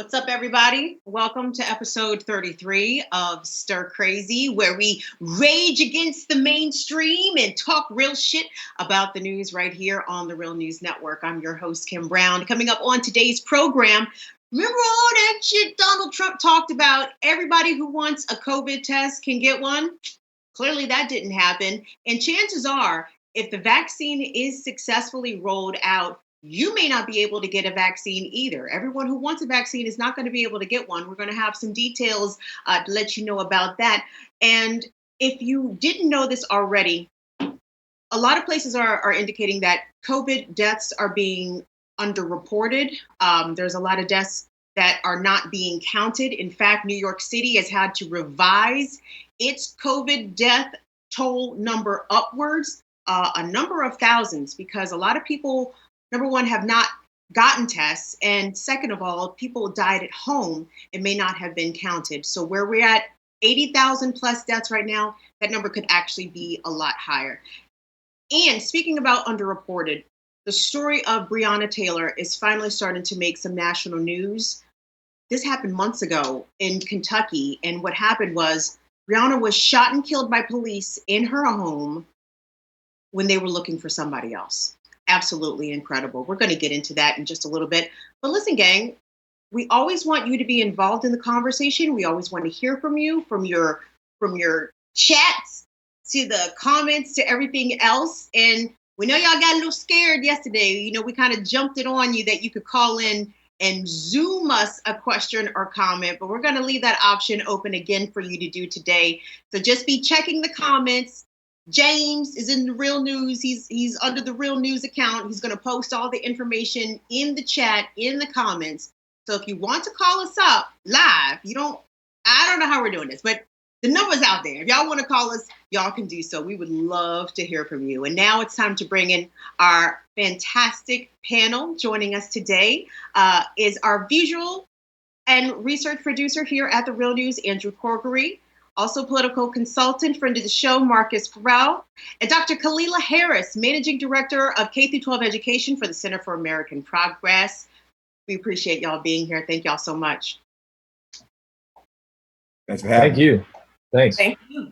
What's up, everybody? Welcome to episode 33 of Stir Crazy, where we rage against the mainstream and talk real shit about the news right here on the Real News Network. I'm your host, Kim Brown. Coming up on today's program, remember all that shit Donald Trump talked about? Everybody who wants a COVID test can get one. Clearly, that didn't happen. And chances are, if the vaccine is successfully rolled out, you may not be able to get a vaccine either. Everyone who wants a vaccine is not going to be able to get one. We're going to have some details to let you know about that. And if you didn't know this already, a lot of places are indicating that COVID deaths are being underreported. There's a lot of deaths that are not being counted. In fact, New York City has had to revise its COVID death toll number upwards a number of thousands because a lot of people, number one, have not gotten tests. And second of all, people died at home and may not have been counted. So where we're at 80,000 plus deaths right now, that number could actually be a lot higher. And speaking about underreported, the story of Breonna Taylor is finally starting to make some national news. This happened months ago in Kentucky. And what happened was Breonna was shot and killed by police in her home when they were looking for somebody else. Absolutely incredible. We're going to get into that in just a little bit. But listen, gang, we always want you to be involved in the conversation. We always want to hear from you, from your chats to the comments to everything else. And we know y'all got a little scared yesterday. You know, we kind of jumped it on you that you could call in and Zoom us a question or comment, but we're going to leave that option open again for you to do today. So just be checking the comments. James is in the Real News. He's under the Real News account. He's going to post all the information in the chat, in the comments. So if you want to call us up live, I don't know how we're doing this, but the number's out there. If y'all want to call us, y'all can do so. We would love to hear from you. And now it's time to bring in our fantastic panel. Joining us today is our visual and research producer here at the Real News, Andrew Corkery. Also political consultant, friend of the show, Marcus Ferrell, and Dr. Khalilah Harris, Managing Director of K-12 Education for the Center for American Progress. We appreciate y'all being here. Thank y'all so much. Thanks for having me. Thank you. Thanks. Thank you.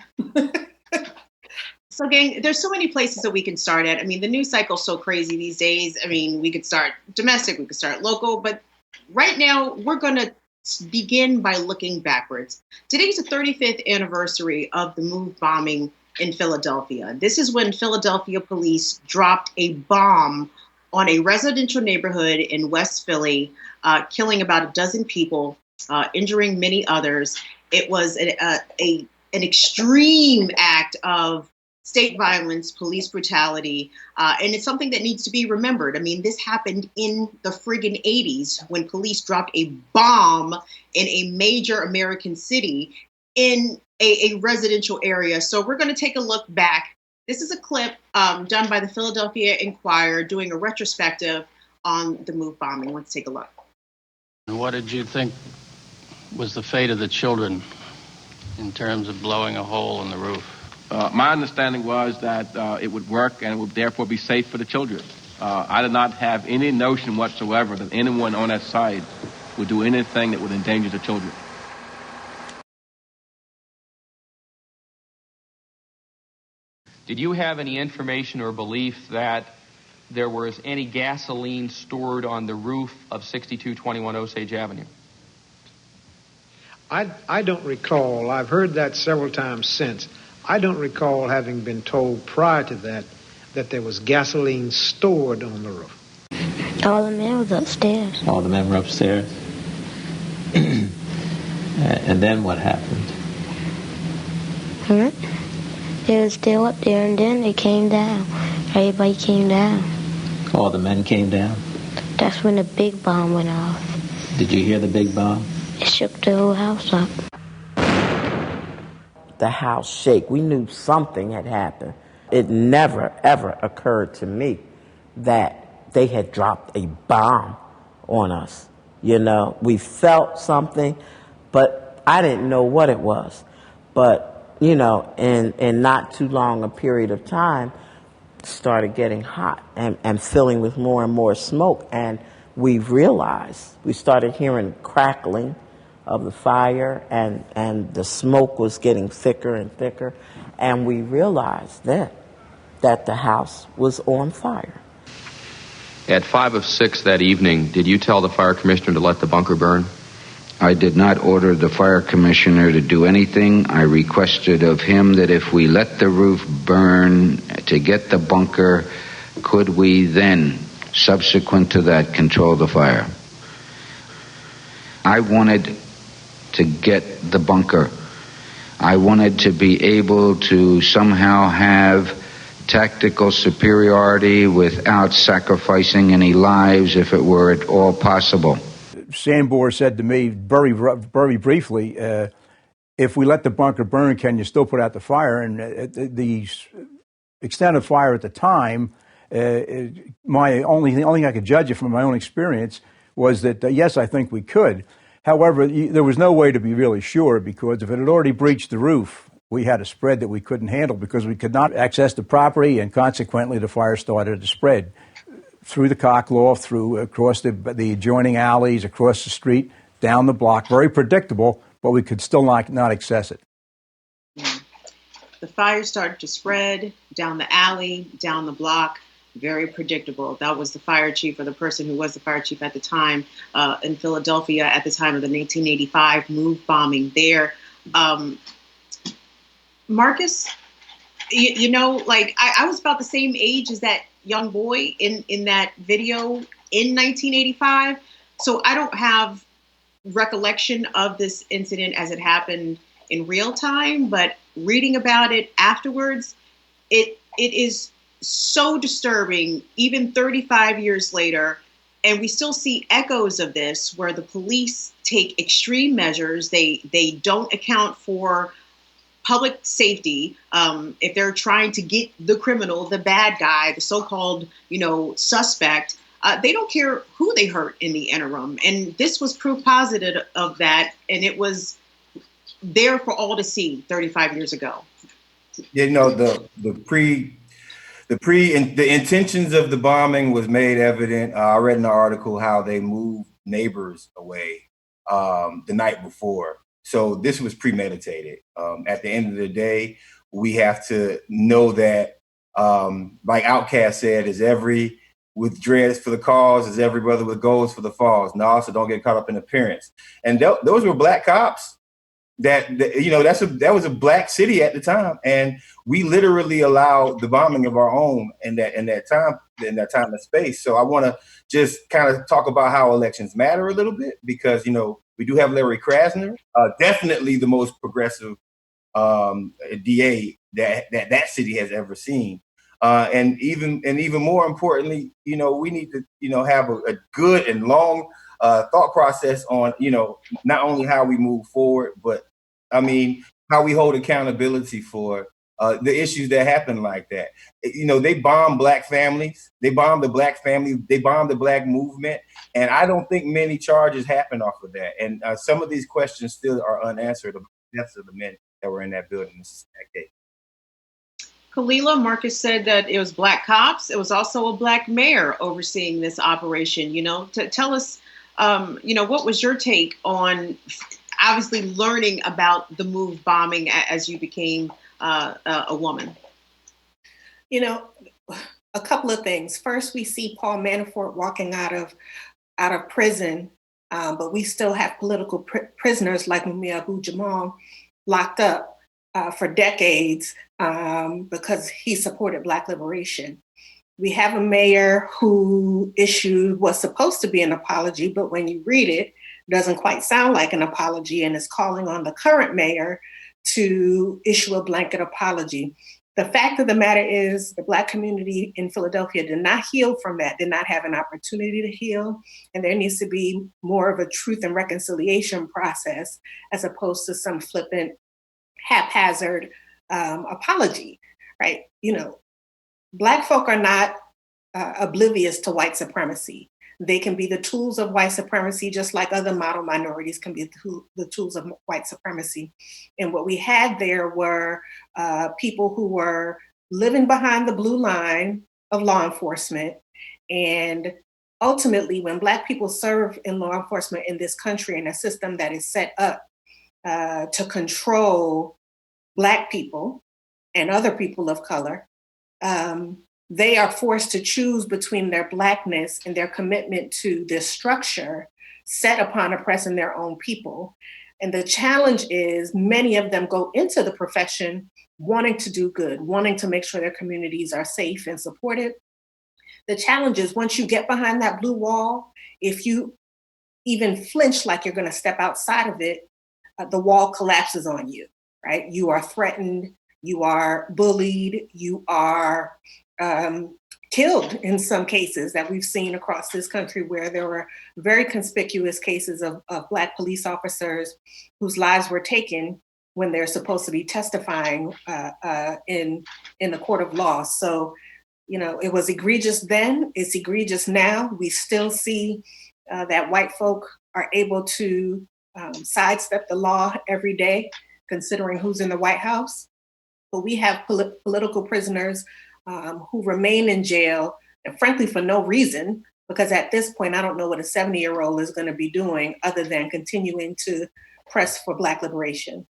So, gang, there's so many places that we can start at. I mean, the news cycle's so crazy these days. I mean, we could start domestic, we could start local, but right now we're going to begin by looking backwards. Today's the 35th anniversary of the MOVE bombing in Philadelphia. This is when Philadelphia police dropped a bomb on a residential neighborhood in West Philly, killing about a dozen people, injuring many others. It was an extreme act of state violence, police brutality, and it's something that needs to be remembered. I mean, this happened in the friggin' 80s when police dropped a bomb in a major American city in a residential area. So we're going to take a look back. This is a clip done by the Philadelphia Inquirer doing a retrospective on the MOVE bombing. Let's take a look. And what did you think was the fate of the children in terms of blowing a hole in the roof? My understanding was that it would work and it would therefore be safe for the children. I did not have any notion whatsoever that anyone on that side would do anything that would endanger the children. Did you have any information or belief that there was any gasoline stored on the roof of 6221 Osage Avenue? I don't recall. I've heard that several times since. I don't recall having been told prior to that there was gasoline stored on the roof. All the men was upstairs. All the men were upstairs. And then what happened? They were still up there, and then they came down. Everybody came down. All the men came down? That's when the big bomb went off. Did you hear the big bomb? It shook the whole house up. The house shake. We knew something had happened. It never, ever occurred to me that they had dropped a bomb on us. You know, we felt something, but I didn't know what it was. But, you know, in not too long a period of time, started getting hot and filling with more and more smoke. And we realized, we started hearing crackling of the fire, and the smoke was getting thicker and thicker, and we realized then that the house was on fire. At 5 of 6 that evening, did you tell the fire commissioner to let the bunker burn? I did not order the fire commissioner to do anything. I requested of him that if we let the roof burn to get the bunker, could we then, subsequent to that, control the fire? I wanted to get the bunker. I wanted to be able to somehow have tactical superiority without sacrificing any lives if it were at all possible. Sambor said to me very briefly, if we let the bunker burn, can you still put out the fire? And the extent of fire at the time, my only thing I could judge it from my own experience was that, yes, I think we could. However, there was no way to be really sure, because if it had already breached the roof, we had a spread that we couldn't handle because we could not access the property, and consequently the fire started to spread through the cockloft, through across the adjoining alleys, across the street, down the block. Very predictable, but we could still not access it. The fire started to spread down the alley, down the block. Very predictable. That was the fire chief, or the person who was the fire chief at the time in Philadelphia at the time of the 1985 move bombing there. Marcus, you know, like I was about the same age as that young boy in that video in 1985. So I don't have recollection of this incident as it happened in real time, but reading about it afterwards, it is so disturbing, even 35 years later. And we still see echoes of this, where the police take extreme measures. They don't account for public safety. If they're trying to get the criminal, the bad guy, the so-called, suspect, they don't care who they hurt in the interim. And this was proof positive of that. And it was there for all to see 35 years ago. The intentions of the bombing was made evident. I read in the article how they moved neighbors away the night before. So this was premeditated. At the end of the day, we have to know that, like Outkast said, is every with dreads for the cause, is every brother with goals for the falls. No, so don't get caught up in appearance. And those were black cops. That was a black city at the time, and we literally allowed the bombing of our home in that time and space. So I want to just kind of talk about how elections matter a little bit, because we do have Larry Krasner, definitely the most progressive DA that city has ever seen, and even more importantly, we need to have a good and long thought process on not only how we move forward, but how we hold accountability for the issues that happen like that. They bomb black families, they bomb the black family, they bomb the black movement, and I don't think many charges happen off of that. And some of these questions still are unanswered about the deaths of the men that were in that building this decade. Khalilah, Marcus said that it was black cops. It was also a black mayor overseeing this operation. Tell us, what was your take on obviously learning about the move bombing as you became a woman? A couple of things. First, we see Paul Manafort walking out of prison, but we still have political prisoners like Mumia Abu-Jamal locked up for decades because he supported Black liberation. We have a mayor who issued what's supposed to be an apology, but when you read it, doesn't quite sound like an apology, and is calling on the current mayor to issue a blanket apology. The fact of the matter is the Black community in Philadelphia did not heal from that, did not have an opportunity to heal, and there needs to be more of a truth and reconciliation process as opposed to some flippant, haphazard apology, right? Black folk are not oblivious to white supremacy. They can be the tools of white supremacy, just like other model minorities can be the tools of white supremacy. And what we had there were people who were living behind the blue line of law enforcement and ultimately, when Black people serve in law enforcement in this country in a system that is set up to control Black people and other people of color, they are forced to choose between their Blackness and their commitment to this structure set upon oppressing their own people. And the challenge is many of them go into the profession wanting to do good, wanting to make sure their communities are safe and supported. The challenge is once you get behind that blue wall, if you even flinch like you're going to step outside of it, the wall collapses on you, right? You are threatened, you are bullied, you are killed in some cases that we've seen across this country, where there were very conspicuous cases of Black police officers whose lives were taken when they're supposed to be testifying in the court of law. So, you know, it was egregious then, it's egregious now. We still see that white folk are able to sidestep the law every day, considering who's in the White House. But we have political prisoners who remain in jail, and frankly, for no reason, because at this point, I don't know what a 70-year-old is going to be doing other than continuing to press for Black liberation.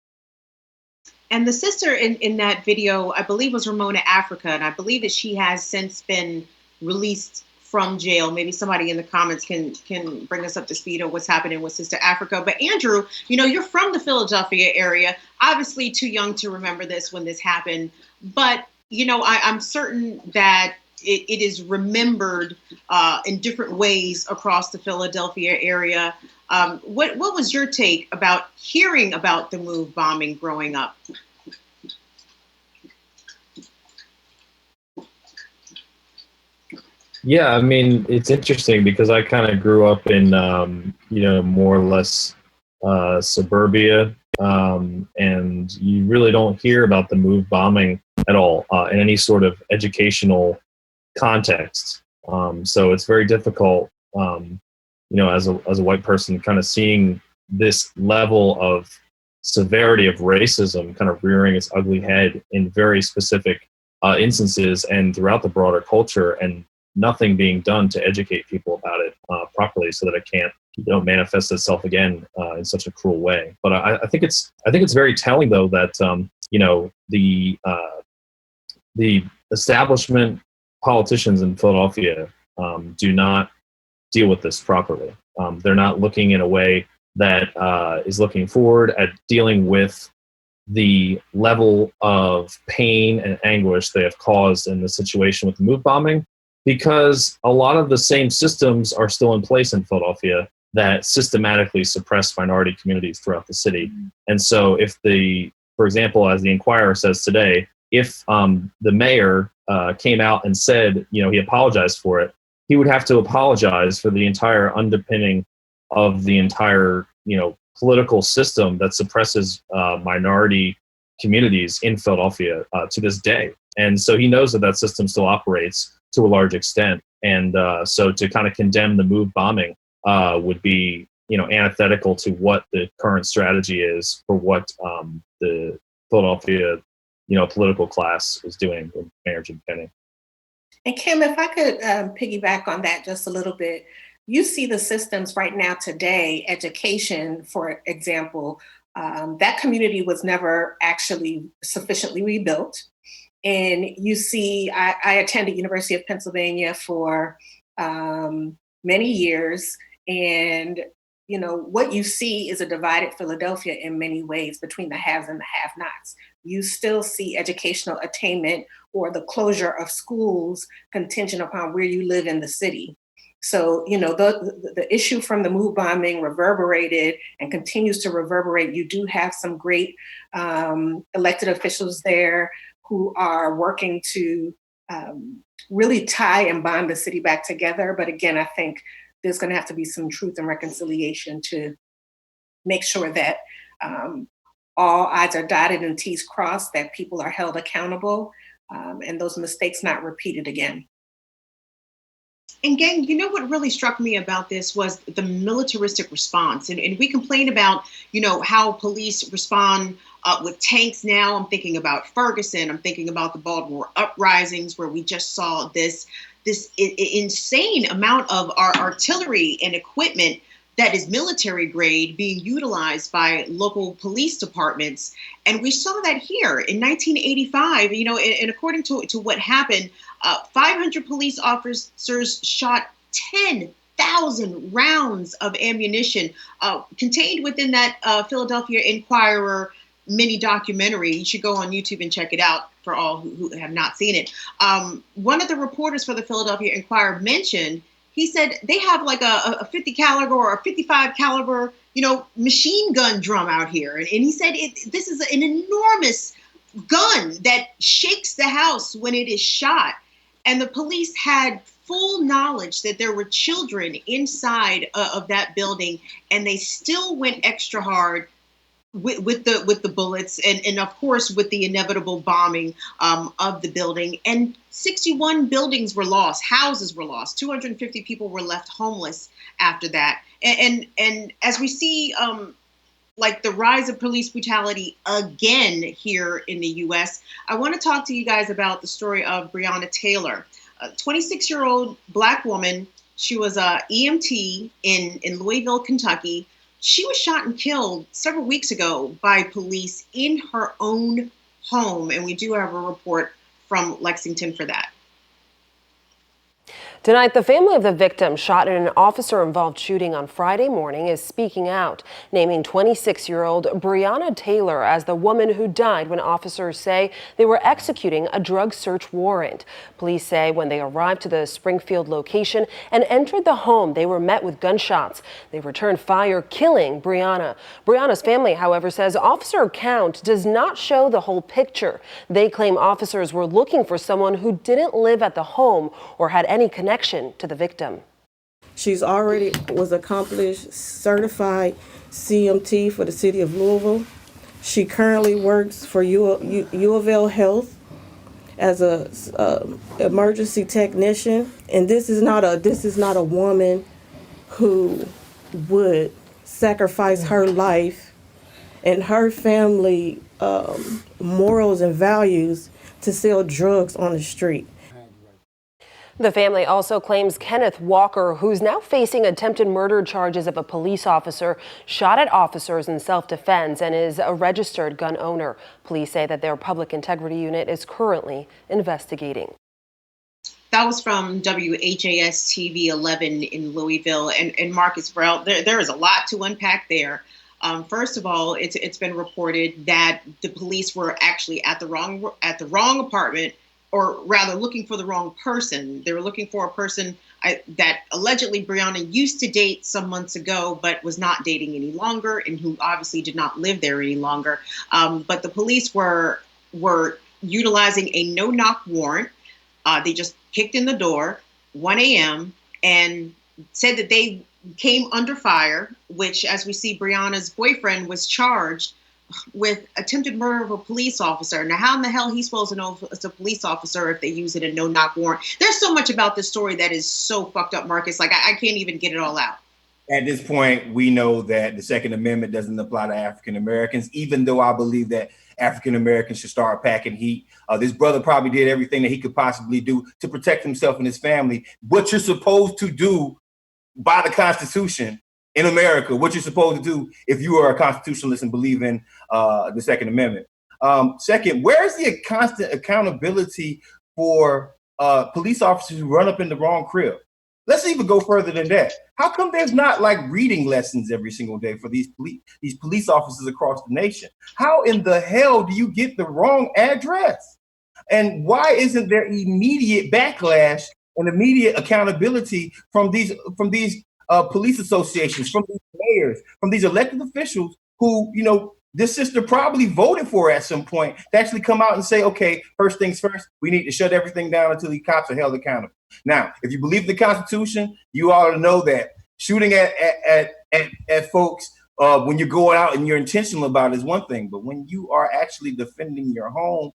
And the sister in that video, I believe, was Ramona Africa, and I believe that she has since been released from jail. Maybe somebody in the comments can bring us up to speed on what's happening with Sister Africa. But Andrew, you know, you're from the Philadelphia area, obviously too young to remember this when this happened, but you know, I'm certain that it is remembered in different ways across the Philadelphia area. What was your take about hearing about the MOVE bombing growing up? Yeah, I mean, it's interesting because I kind of grew up in, you know, more or less suburbia, and you really don't hear about the MOVE bombing at all in any sort of educational context. So it's very difficult, you know, as a white person, kind of seeing this level of severity of racism kind of rearing its ugly head in very specific instances and throughout the broader culture, and nothing being done to educate people about it properly so that it can't, you know, manifest itself again in such a cruel way. But I think it's very telling, though, that you know, the establishment politicians in Philadelphia do not deal with this properly. They're not looking in a way that is looking forward at dealing with the level of pain and anguish they have caused in the situation with the MOVE bombing, because a lot of the same systems are still in place in Philadelphia that systematically suppress minority communities throughout the city. And so if for example, as the Inquirer says today, if the mayor came out and said, you know, he apologized for it, he would have to apologize for the entire underpinning of the entire, you know, political system that suppresses minority communities in Philadelphia to this day. And so he knows that system still operates to a large extent. And so to kind of condemn the MOVE bombing would be, you know, antithetical to what the current strategy is for what the Philadelphia, you know, political class is doing with Mayor Jim Kenney. And Kim, if I could piggyback on that just a little bit, you see the systems right now today, education, for example, that community was never actually sufficiently rebuilt. And you see, I attended University of Pennsylvania for many years, and you know what you see is a divided Philadelphia in many ways between the haves and the have-nots. You still see educational attainment or the closure of schools contingent upon where you live in the city. So, you know, the issue from the MOVE bombing reverberated and continues to reverberate. You do have some great elected officials there who are working to really tie and bond the city back together. But again, I think there's going to have to be some truth and reconciliation to make sure that all I's are dotted and T's crossed, that people are held accountable, and those mistakes not repeated again. And gang, you know what really struck me about this was the militaristic response. And we complain about, you know, how police respond with tanks now. I'm thinking about Ferguson. I'm thinking about the Baltimore uprisings where we just saw this insane amount of our artillery and equipment that is military grade being utilized by local police departments. And we saw that here in 1985, and according to what happened, 500 police officers shot 10,000 rounds of ammunition contained within that Philadelphia Inquirer mini documentary. You should go on YouTube and check it out for all who have not seen it. One of the reporters for the Philadelphia Inquirer mentioned, he said they have like a 50 caliber or a 55 caliber, machine gun drum out here. And he said this is an enormous gun that shakes the house when it is shot. And the police had full knowledge that there were children inside of that building, and they still went extra hard with the bullets, and of course with the inevitable bombing of the building. And 61 buildings were lost, houses were lost, 250 people were left homeless after that. And as we see like the rise of police brutality again here in the U.S., I want to talk to you guys about the story of Breonna Taylor, a 26-year-old Black woman. She was a EMT in Louisville, Kentucky. She was shot and killed several weeks ago by police in her own home. And we do have a report from Lexington for that. Tonight, the family of the victim shot in an officer-involved shooting on Friday morning is speaking out, naming 26-year-old Breonna Taylor as the woman who died when officers say they were executing a drug search warrant. Police say when they arrived to the Springfield location and entered the home, they were met with gunshots. They returned fire, killing Breonna. Breonna's family, however, says officer count does not show the whole picture. They claim officers were looking for someone who didn't live at the home or had any connection to the victim. She's already was accomplished certified CMT for the city of Louisville. She currently works for U of L Health as a emergency technician. And this is not a woman who would sacrifice her life and her family morals and values to sell drugs on the street. The family also claims Kenneth Walker, who's now facing attempted murder charges of a police officer, shot at officers in self-defense and is a registered gun owner. Police say that their public integrity unit is currently investigating. That was from WHAS TV 11 in Louisville. And Marcus Ferrell, there is a lot to unpack there. First of all, it's been reported that the police were actually at the wrong apartment, or rather looking for the wrong person. They were looking for a person that allegedly Breonna used to date some months ago, but was not dating any longer, and who obviously did not live there any longer. But the police were utilizing a no-knock warrant. They just kicked in the door, 1 a.m., and said that they came under fire, which, as we see, Breonna's boyfriend was charged with attempted murder of a police officer. Now, how in the hell he's supposed to know it's a police officer if they use it a no-knock warrant? There's so much about this story that is so fucked up, Marcus. Like, I can't even get it all out. At this point, we know that the Second Amendment doesn't apply to African Americans, even though I believe that African Americans should start packing heat. This brother probably did everything that he could possibly do to protect himself and his family. What you're supposed to do by the Constitution in America, what you're supposed to do if you are a constitutionalist and believe in the Second Amendment. Second, where's the constant accountability for police officers who run up in the wrong crib? Let's even go further than that. How come there's not like reading lessons every single day for these police officers across the nation? How in the hell do you get the wrong address? And why isn't there immediate backlash and immediate accountability from these police associations, from these mayors, from these elected officials who, this sister probably voted for at some point to actually come out and say, okay, first things first, we need to shut everything down until the cops are held accountable. Now, if you believe the Constitution, you ought to know that shooting at folks when you're going out and you're intentional about it is one thing, but when you are actually defending your home,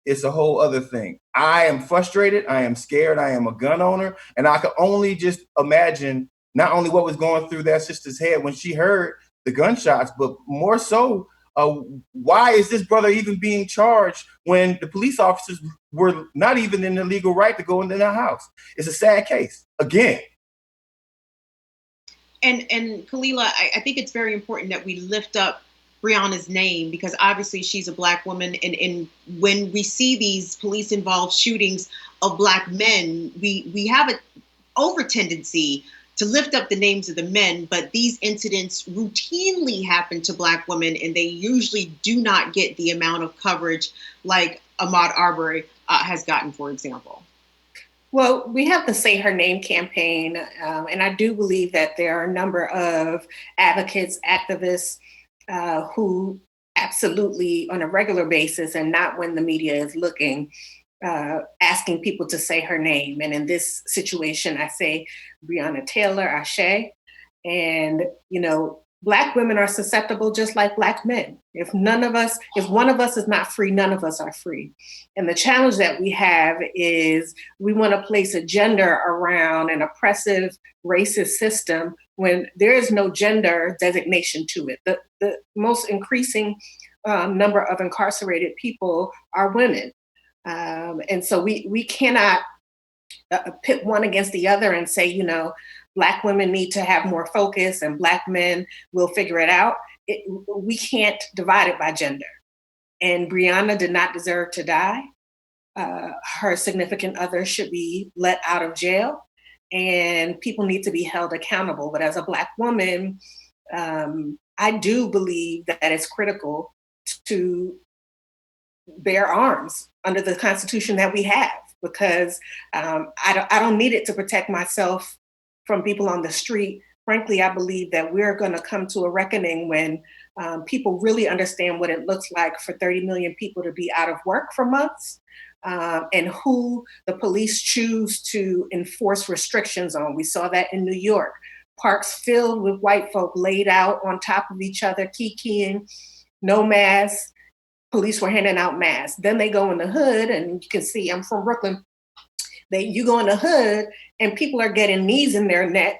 it's a whole other thing. I am frustrated. I am scared. I am a gun owner. And I can only just imagine not only what was going through that sister's head when she heard the gunshots, but more so Why is this brother even being charged when the police officers were not even in the legal right to go into their house? It's a sad case again. And Khalilah, I think it's very important that we lift up Breonna's name, because obviously she's a Black woman, and when we see these police involved shootings of Black men, we have an over tendency to lift up the names of the men, but these incidents routinely happen to Black women, and they usually do not get the amount of coverage like Ahmaud Arbery has gotten, for example. Well, we have the Say Her Name campaign, and I do believe that there are a number of advocates, activists who absolutely on a regular basis, and not when the media is looking, asking people to say her name. And in this situation, I say Breonna Taylor, Ashe. And, Black women are susceptible just like Black men. If one of us is not free, none of us are free. And the challenge that we have is we want to place a gender around an oppressive, racist system when there is no gender designation to it. The most increasing number of incarcerated people are women. And so we cannot pit one against the other and say, Black women need to have more focus and Black men will figure it out. We can't divide it by gender. And Breonna did not deserve to die. Her significant other should be let out of jail, and people need to be held accountable. But as a Black woman, I do believe that it's critical to bear arms under the Constitution that we have, because I don't need it to protect myself from people on the street. Frankly, I believe that we're going to come to a reckoning when people really understand what it looks like for 30 million people to be out of work for months, and who the police choose to enforce restrictions on. We saw that in New York. Parks filled with white folk laid out on top of each other, kikiing, no masks. Police were handing out masks. Then they go in the hood, and you can see, I'm from Brooklyn. You go in the hood and people are getting knees in their neck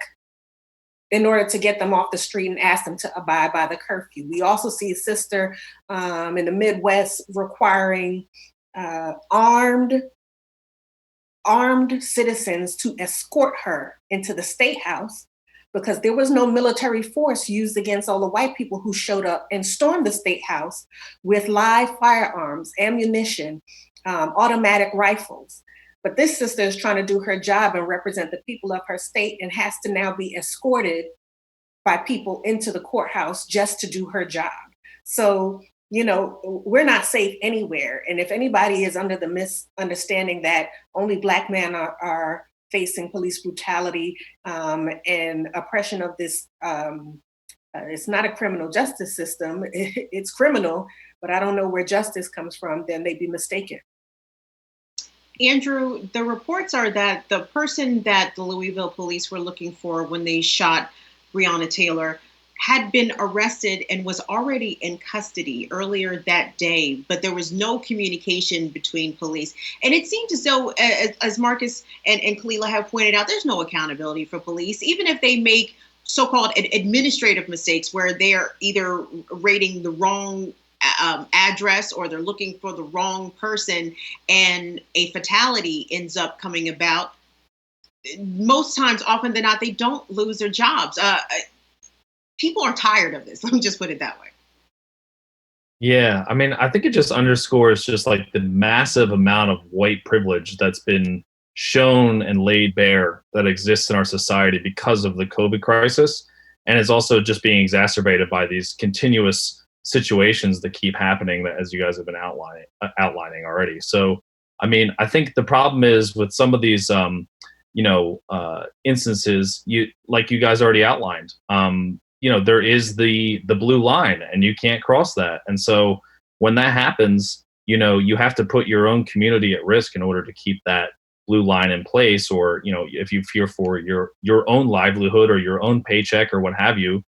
in order to get them off the street and ask them to abide by the curfew. We also see a sister in the Midwest requiring armed citizens to escort her into the State House, because there was no military force used against all the white people who showed up and stormed the State House with live firearms, ammunition, automatic rifles. But this sister is trying to do her job and represent the people of her state, and has to now be escorted by people into the courthouse just to do her job. So, we're not safe anywhere. And if anybody is under the misunderstanding that only Black men are facing police brutality and oppression of this, it's not a criminal justice system, it's criminal, but I don't know where justice comes from, then they'd be mistaken. Andrew, the reports are that the person that the Louisville police were looking for when they shot Breonna Taylor had been arrested and was already in custody earlier that day, but there was no communication between police. And it seemed as though, as Marcus and Khalilah have pointed out, there's no accountability for police, even if they make so-called administrative mistakes where they're either rating the wrong address or they're looking for the wrong person and a fatality ends up coming about. Most times, often than not, they don't lose their jobs. People are tired of this. Let me just put it that way. Yeah, I mean, I think it just underscores just like the massive amount of white privilege that's been shown and laid bare that exists in our society because of the COVID crisis. And it's also just being exacerbated by these continuous situations that keep happening, that, as you guys have been outlining already. So, I mean, I think the problem is with some of these, instances, like you guys already outlined, there is the blue line and you can't cross that. And so when that happens, you have to put your own community at risk in order to keep that blue line in place. Or, if you fear for your own livelihood or your own paycheck or what have you,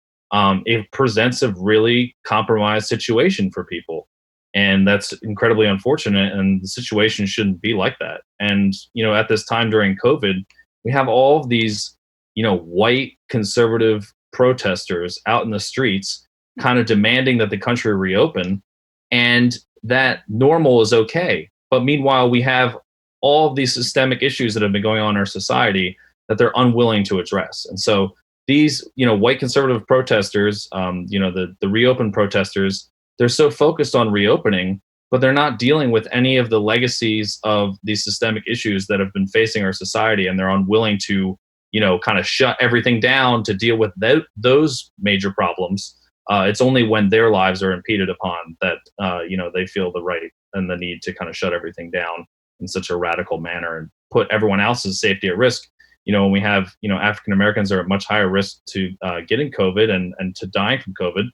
it presents a really compromised situation for people. And that's incredibly unfortunate. And the situation shouldn't be like that. And, at this time during COVID, we have all of these, white conservative protesters out in the streets kind of demanding that the country reopen and that normal is okay. But meanwhile, we have all of these systemic issues that have been going on in our society that they're unwilling to address. And so these, white conservative protesters, the reopen protesters, they're so focused on reopening, but they're not dealing with any of the legacies of these systemic issues that have been facing our society, and they're unwilling to, kind of shut everything down to deal with those major problems. It's only when their lives are impeded upon that, they feel the right and the need to kind of shut everything down in such a radical manner and put everyone else's safety at risk. When we have, African Americans are at much higher risk to getting COVID and to dying from COVID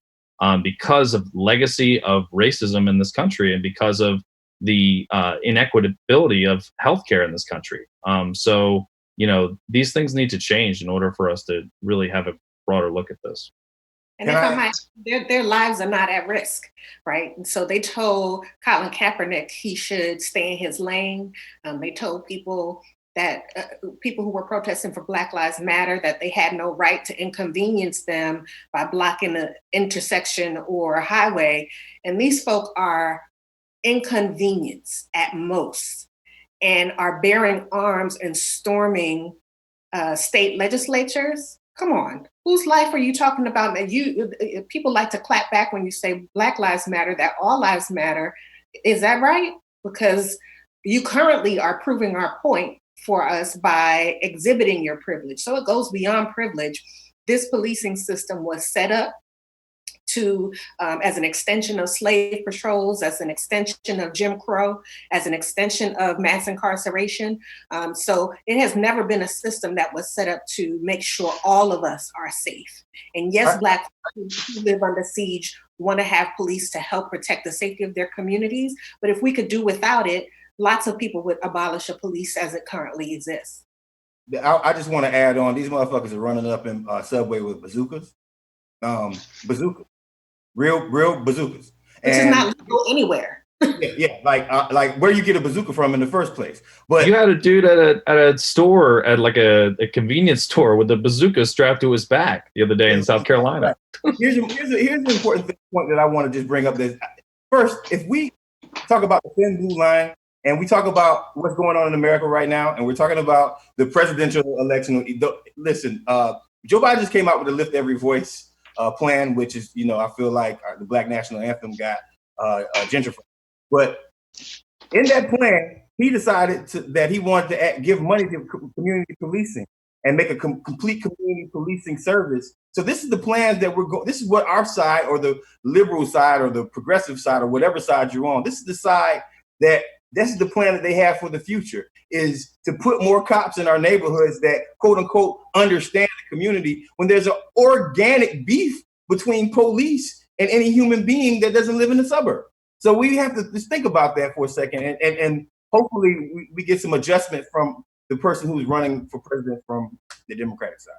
because of legacy of racism in this country and because of the inequitability of healthcare in this country. So, these things need to change in order for us to really have a broader look at this. And if I might, their lives are not at risk, right? And so they told Colin Kaepernick he should stay in his lane. They told people that people who were protesting for Black Lives Matter, that they had no right to inconvenience them by blocking an intersection or a highway. And these folk are inconvenienced at most and are bearing arms and storming state legislatures. Come on, whose life are you talking about? That people like to clap back when you say Black Lives Matter, that all lives matter. Is that right? Because you currently are proving our point for us by exhibiting your privilege. So it goes beyond privilege. This policing system was set up to, as an extension of slave patrols, as an extension of Jim Crow, as an extension of mass incarceration. So it has never been a system that was set up to make sure all of us are safe. And yes, Black people who live under siege want to have police to help protect the safety of their communities. But if we could do without it, lots of people would abolish a police as it currently exists. I just want to add on, these motherfuckers are running up in Subway with bazookas. Bazookas. Real bazookas. Which is not legal anywhere. Yeah, like where you get a bazooka from in the first place. But you had a dude at a store, at like a convenience store, with a bazooka strapped to his back the other day in South Carolina. Here's an important point that I want to just bring up. This first, if we talk about the thin blue line, and we talk about what's going on in America right now, and we're talking about the presidential election. Listen, Joe Biden just came out with a Lift Every Voice plan, which is, I feel like the Black National Anthem got gentrified. But in that plan, he decided that he wanted to give money to community policing and make a complete community policing service. So this is the plans that this is what our side, or the liberal side, or the progressive side, or whatever side you're on, this is the side this is the plan that they have for the future, is to put more cops in our neighborhoods that, quote unquote, understand the community, when there's an organic beef between police and any human being that doesn't live in the suburb. So we have to just think about that for a second, and hopefully we get some adjustment from the person who's running for president from the Democratic side.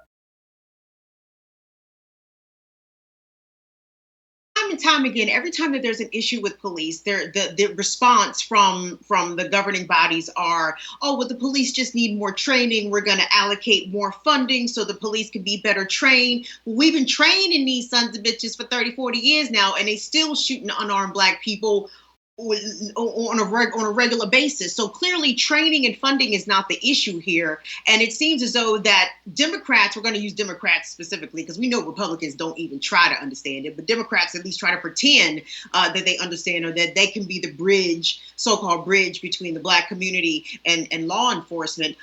Time and time again, every time that there's an issue with police, the response from the governing bodies are, oh, well, the police just need more training. We're going to allocate more funding so the police can be better trained. We've been training these sons of bitches for 30, 40 years now, and they still shooting unarmed Black people on a regular basis. So clearly training and funding is not the issue here. And it seems as though that Democrats, we're going to use Democrats specifically because we know Republicans don't even try to understand it, but Democrats at least try to pretend that they understand, or that they can be the bridge, so-called bridge, between the Black community and law enforcement.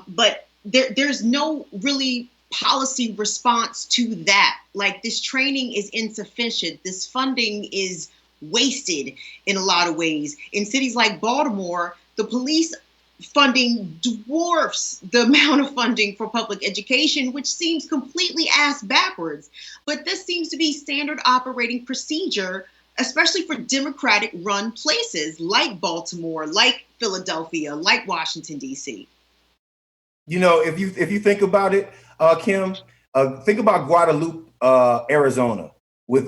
But there's no really policy response to that. Like, this training is insufficient. This funding is wasted in a lot of ways. In cities like Baltimore, the police funding dwarfs the amount of funding for public education, which seems completely ass backwards. But this seems to be standard operating procedure, especially for Democratic run places like Baltimore, like Philadelphia, like Washington, D.C. If you think about it, Kim, think about Guadalupe, Arizona, with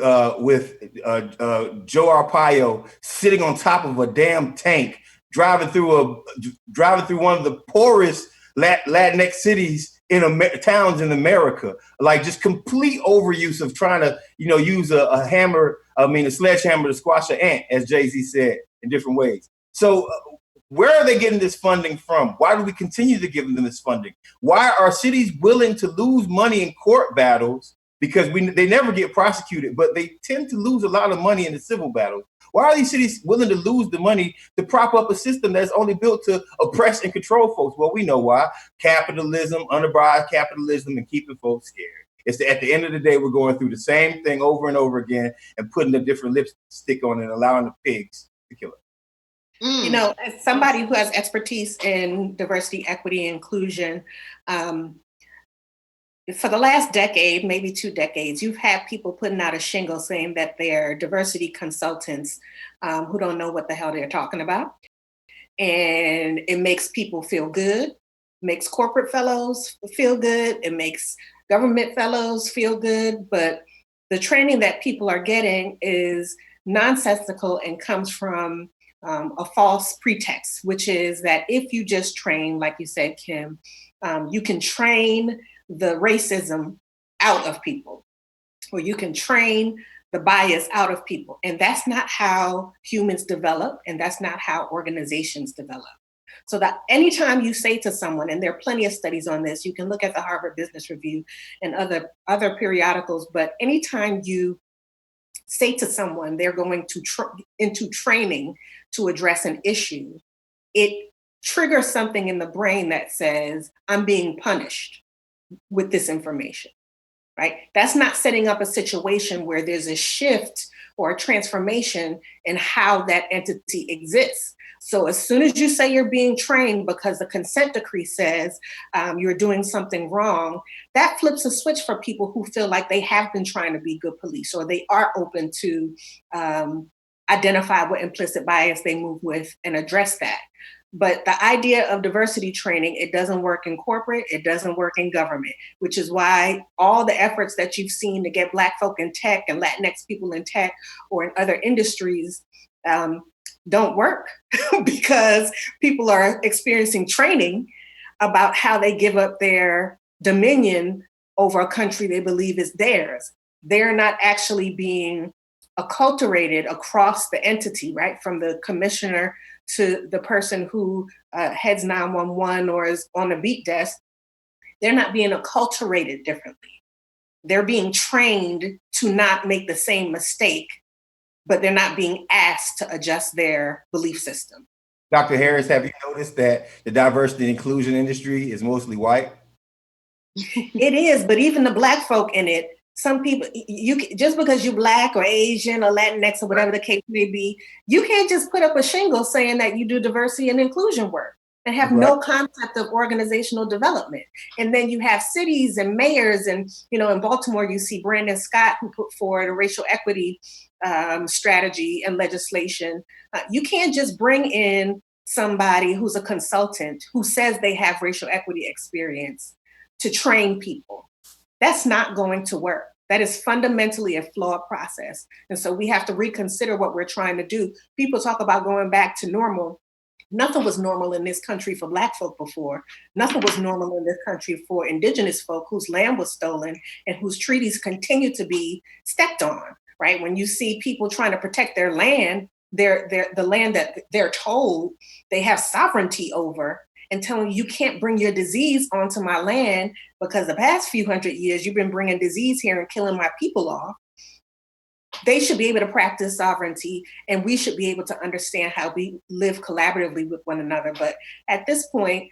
Joe Arpaio sitting on top of a damn tank, driving through one of the poorest Latinx cities in towns in America. Like just complete overuse of trying to, use a sledgehammer to squash an ant, as Jay-Z said, in different ways. So where are they getting this funding from? Why do we continue to give them this funding? Why are cities willing to lose money in court battles? Because they never get prosecuted, but they tend to lose a lot of money in the civil battles. Why are these cities willing to lose the money to prop up a system that's only built to oppress and control folks? Well, we know why. Capitalism, unabridged capitalism, and keeping folks scared. It's at the end of the day, we're going through the same thing over and over again and putting a different lipstick on it and allowing the pigs to kill it. As somebody who has expertise in diversity, equity, and inclusion, for the last decade, maybe 2 decades, you've had people putting out a shingle saying that they're diversity consultants who don't know what the hell they're talking about. And it makes people feel good, makes corporate fellows feel good, it makes government fellows feel good, but the training that people are getting is nonsensical and comes from a false pretext, which is that if you just train, like you said, Kim, you can train the racism out of people, or you can train the bias out of people. And that's not how humans develop, and that's not how organizations develop. So that anytime you say to someone, and there are plenty of studies on this, you can look at the Harvard Business Review and other periodicals, but anytime you say to someone they're going to into training to address an issue, it triggers something in the brain that says, I'm being punished with this information, right? That's not setting up a situation where there's a shift or a transformation in how that entity exists. So as soon as you say you're being trained because the consent decree says you're doing something wrong, that flips a switch for people who feel like they have been trying to be good police, or they are open to identify what implicit bias they move with and address that. But the idea of diversity training, it doesn't work in corporate, it doesn't work in government, which is why all the efforts that you've seen to get Black folk in tech and Latinx people in tech or in other industries don't work because people are experiencing training about how they give up their dominion over a country they believe is theirs. They're not actually being acculturated across the entity, right? From the commissioner to the person who heads 911 or is on the beat desk. They're not being acculturated differently. They're being trained to not make the same mistake, but they're not being asked to adjust their belief system. Dr. Harris, have you noticed that the diversity and inclusion industry is mostly white? It is, but even the Black folk in it, some people, just because you're Black or Asian or Latinx or whatever the case may be, you can't just put up a shingle saying that you do diversity and inclusion work and have no concept of organizational development. And then you have cities and mayors, and in Baltimore, you see Brandon Scott, who put forward a racial equity strategy and legislation. You can't just bring in somebody who's a consultant who says they have racial equity experience to train people. That's not going to work. That is fundamentally a flawed process. And so we have to reconsider what we're trying to do. People talk about going back to normal. Nothing was normal in this country for Black folk before. Nothing was normal in this country for Indigenous folk whose land was stolen and whose treaties continue to be stepped on, right? When you see people trying to protect their land, the land that they're told they have sovereignty over, and telling you can't bring your disease onto my land because the past few hundred years you've been bringing disease here and killing my people off. They should be able to practice sovereignty, and we should be able to understand how we live collaboratively with one another. But at this point,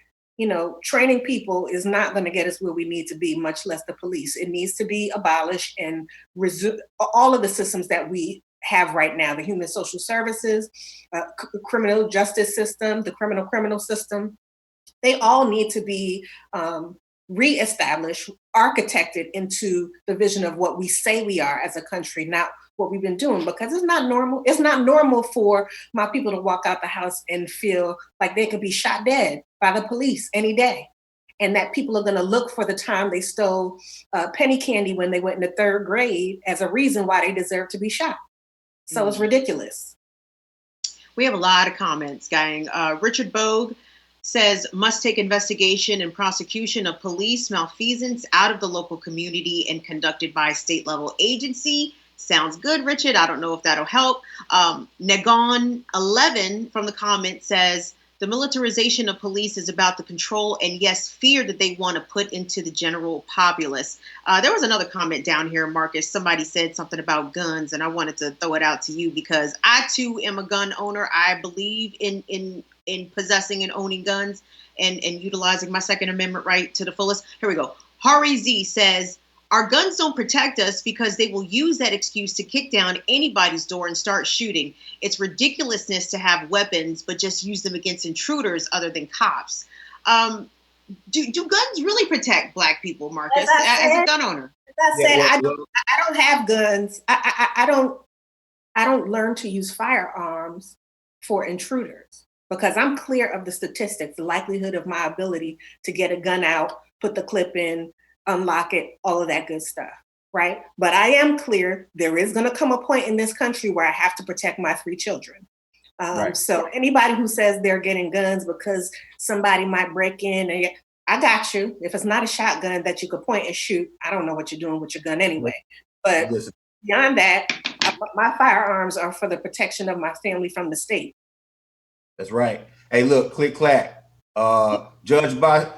training people is not going to get us where we need to be, much less the police. It needs to be abolished and all of the systems that we have right now, the human social services, criminal justice system, the criminal system. They all need to be reestablished, architected into the vision of what we say we are as a country, not what we've been doing, because it's not normal. It's not normal for my people to walk out the house and feel like they could be shot dead by the police any day. And that people are going to look for the time they stole penny candy when they went into 3rd grade as a reason why they deserve to be shot. So It's ridiculous. We have a lot of comments, gang. Richard Bogue says must take investigation and prosecution of police malfeasance out of the local community and conducted by a state level agency. Sounds good, Richard. I don't know if that'll help. Nagon11 from the comment says the militarization of police is about the control and, yes, fear that they want to put into the general populace. There was another comment down here, Marcus. Somebody said something about guns, and I wanted to throw it out to you because I, too, am a gun owner. I believe in possessing and owning guns and utilizing my Second Amendment right to the fullest. Here we go. Hari Z says, our guns don't protect us because they will use that excuse to kick down anybody's door and start shooting. It's ridiculousness to have weapons, but just use them against intruders other than cops. Do guns really protect Black people, Marcus, as a gun owner? I don't have guns. I don't learn to use firearms for intruders because I'm clear of the statistics, the likelihood of my ability to get a gun out, put the clip in, unlock it, all of that good stuff, right? But I am clear there is going to come a point in this country where I have to protect my 3 children. Right. So anybody who says they're getting guns because somebody might break in, I got you. If it's not a shotgun that you could point and shoot, I don't know what you're doing with your gun anyway. But beyond that, my firearms are for the protection of my family from the state. That's right. Hey, look, click clack. Judged by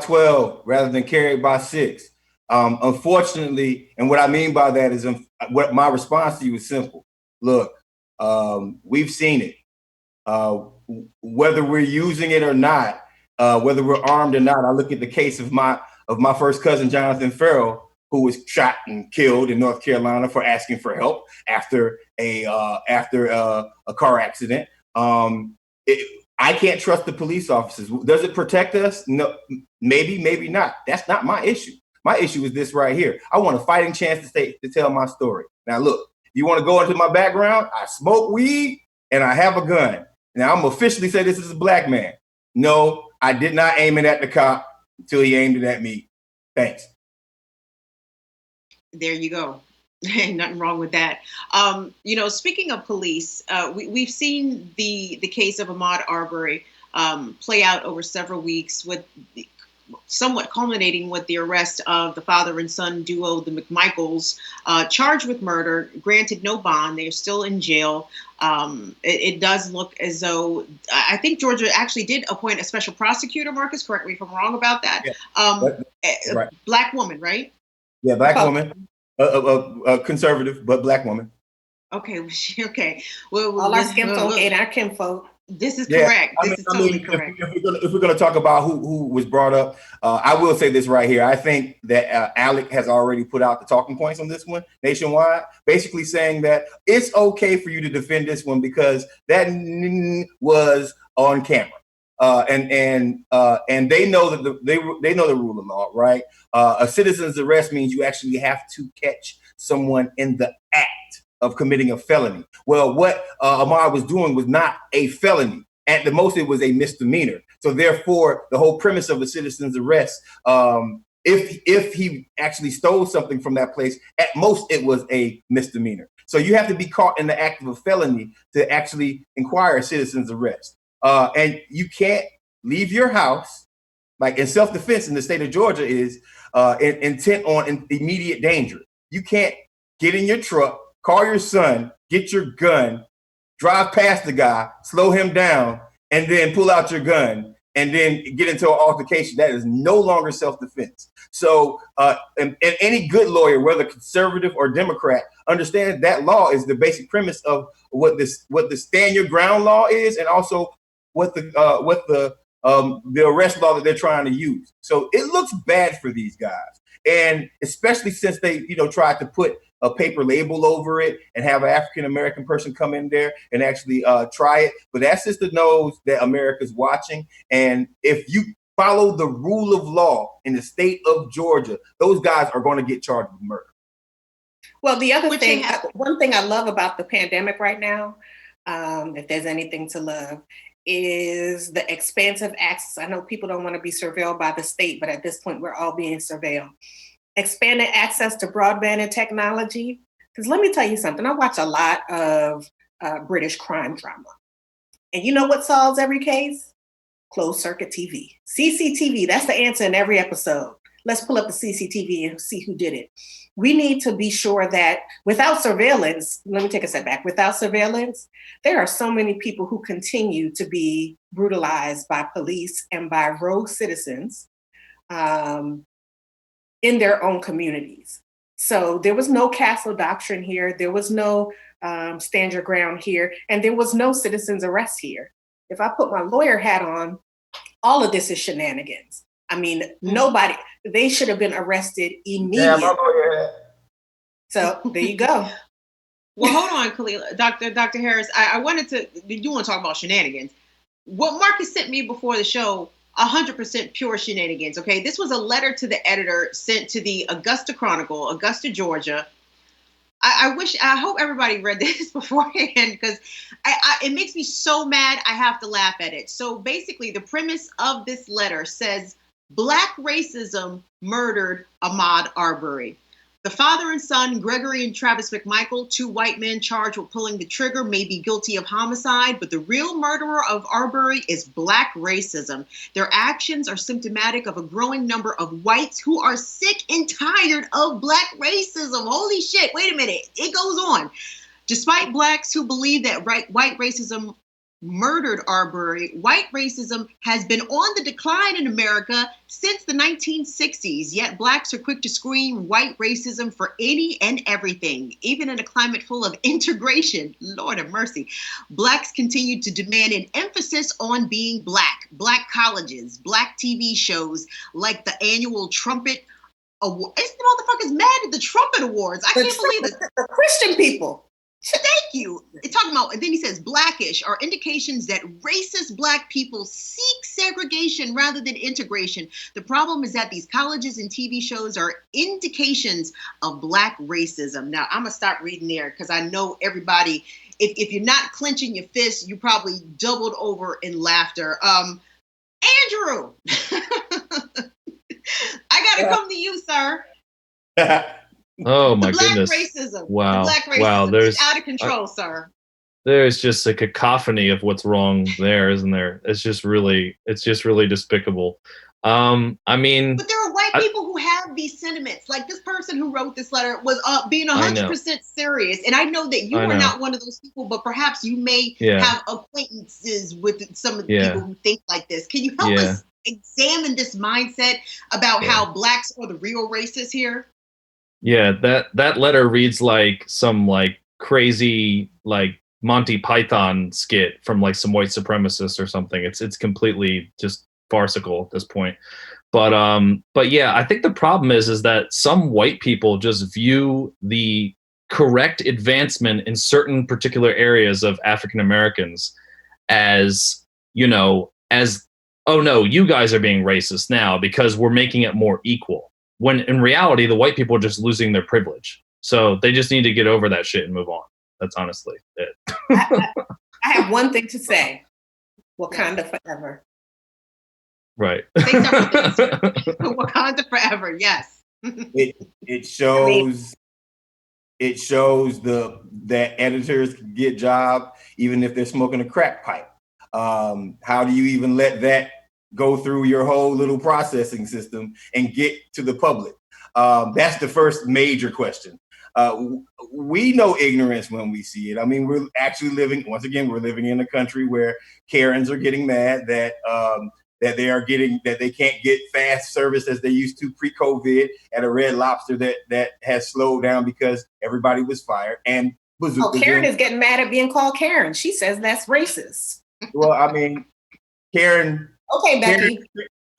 12 rather than carried by 6. Unfortunately, and what I mean by that is what my response to you is simple. Look, we've seen it. Whether we're using it or not, whether we're armed or not. I look at the case of my first cousin, Jonathan Ferrell, who was shot and killed in North Carolina for asking for help after a car accident. I can't trust the police officers. Does it protect us? No, maybe not. That's not my issue. My issue is this right here. I want a fighting chance to tell my story. Now, look, you want to go into my background? I smoke weed and I have a gun. Now, I'm officially say this is a Black man. No, I did not aim it at the cop until he aimed it at me. Thanks. There you go. Nothing wrong with that. Speaking of police, we've seen the case of Ahmaud Arbery play out over several weeks, with somewhat culminating with the arrest of the father and son duo, the McMichaels, charged with murder, granted no bond. They're still in jail. It does look as though, I think Georgia actually did appoint a special prosecutor, Marcus, correct me if I'm wrong about that. Yeah. Right. Black woman, right? Yeah, Black woman. A conservative, but Black woman. Okay. Okay. Well, all our skin folk ain't our kinfolk. This is correct. This is totally correct. If we're going to talk about who was brought up, I will say this right here. I think that Alec has already put out the talking points on this one nationwide, basically saying that it's okay for you to defend this one because that was on camera. And they know that they know the rule of law, right? A citizen's arrest means you actually have to catch someone in the act of committing a felony. Well, what Ahmaud was doing was not a felony. At the most, it was a misdemeanor. So therefore, the whole premise of a citizen's arrest, if he actually stole something from that place, at most it was a misdemeanor. So you have to be caught in the act of a felony to actually inquire a citizen's arrest. And you can't leave your house, like in self-defense in the state of Georgia is intent on immediate danger. You can't get in your truck, call your son, get your gun, drive past the guy, slow him down, and then pull out your gun and then get into an altercation. That is no longer self-defense. So and any good lawyer, whether conservative or Democrat, understands that law is the basic premise of what the stand your ground law is, and also what the arrest law that they're trying to use. So it looks bad for these guys. And especially since they, tried to put a paper label over it and have an African-American person come in there and actually try it. But that sister knows that America's watching. And if you follow the rule of law in the state of Georgia, those guys are going to get charged with murder. Well, the other thing, one thing I love about the pandemic right now, if there's anything to love, is the expansive access. I know people don't want to be surveilled by the state, but at this point, we're all being surveilled. Expanded access to broadband and technology. Because let me tell you something, I watch a lot of British crime drama. And you know what solves every case? Closed circuit TV. CCTV, that's the answer in every episode. Let's pull up the CCTV and see who did it. We need to be sure that without surveillance, let me take a step back. Without surveillance, there are so many people who continue to be brutalized by police and by rogue citizens in their own communities. So there was no castle doctrine here. There was no stand your ground here. And there was no citizens arrest here. If I put my lawyer hat on, all of this is shenanigans. I mean, nobody, they should have been arrested immediately. Yeah, my lawyer hat. So there you go. Well, hold on, Khalilah. Dr. Harris, I wanted to, you want to talk about shenanigans. What Marcus sent me before the show, 100% pure shenanigans, okay? This was a letter to the editor sent to the Augusta Chronicle, Augusta, Georgia. I hope everybody read this beforehand because it makes me so mad I have to laugh at it. So basically, the premise of this letter says, Black racism murdered Ahmaud Arbery. The father and son, Gregory and Travis McMichael, two white men charged with pulling the trigger, may be guilty of homicide, but the real murderer of Arbery is Black racism. Their actions are symptomatic of a growing number of whites who are sick and tired of Black racism. Holy shit, wait a minute, it goes on. Despite Blacks who believe that white racism murdered Arbery, white racism has been on the decline in America since the 1960s, yet Blacks are quick to scream white racism for any and everything, even in a climate full of integration. Lord have mercy. Blacks continue to demand an emphasis on being Black. Black colleges, Black TV shows like the annual Trumpet Award. This motherfucker's mad at the Trumpet Awards. I can't believe it. The Christian people. Thank you. It's talking about, and then he says, Blackish are indications that racist Black people seek segregation rather than integration. The problem is that these colleges and TV shows are indications of Black racism. Now, I'm going to stop reading there because I know everybody, if you're not clenching your fists, you probably doubled over in laughter. Andrew, I got to come to you, sir. Oh my Black goodness! Racism. Wow! Black racism. Wow! There's it's out of control, sir. There's just a cacophony of what's wrong there, isn't there? It's just really despicable. I mean, but there are white people who have these sentiments. Like this person who wrote this letter was being 100% serious, and I know that you are not one of those people, but perhaps you may have acquaintances with some of the people who think like this. Can you help us examine this mindset about how Blacks are the real racists here? Yeah, that letter reads like some like crazy like Monty Python skit from like some white supremacists or something. It's completely just farcical at this point. But yeah, I think the problem is that some white people just view the correct advancement in certain particular areas of African Americans as, as, oh no, you guys are being racist now because we're making it more equal. When in reality, the white people are just losing their privilege. So they just need to get over that shit and move on. That's honestly it. I have one thing to say. Wakanda forever. Right. Wakanda forever, yes. It shows that editors can get jobs even if they're smoking a crack pipe. How do you even let that go through your whole little processing system and get to the public? That's the first major question. We know ignorance when we see it. I mean, we're actually we're living in a country where Karens are getting mad that they can't get fast service as they used to pre-COVID at a Red Lobster that has slowed down because everybody was fired. And Karen is getting mad at being called Karen. She says that's racist. Well, I mean, Karen. Okay, Becky.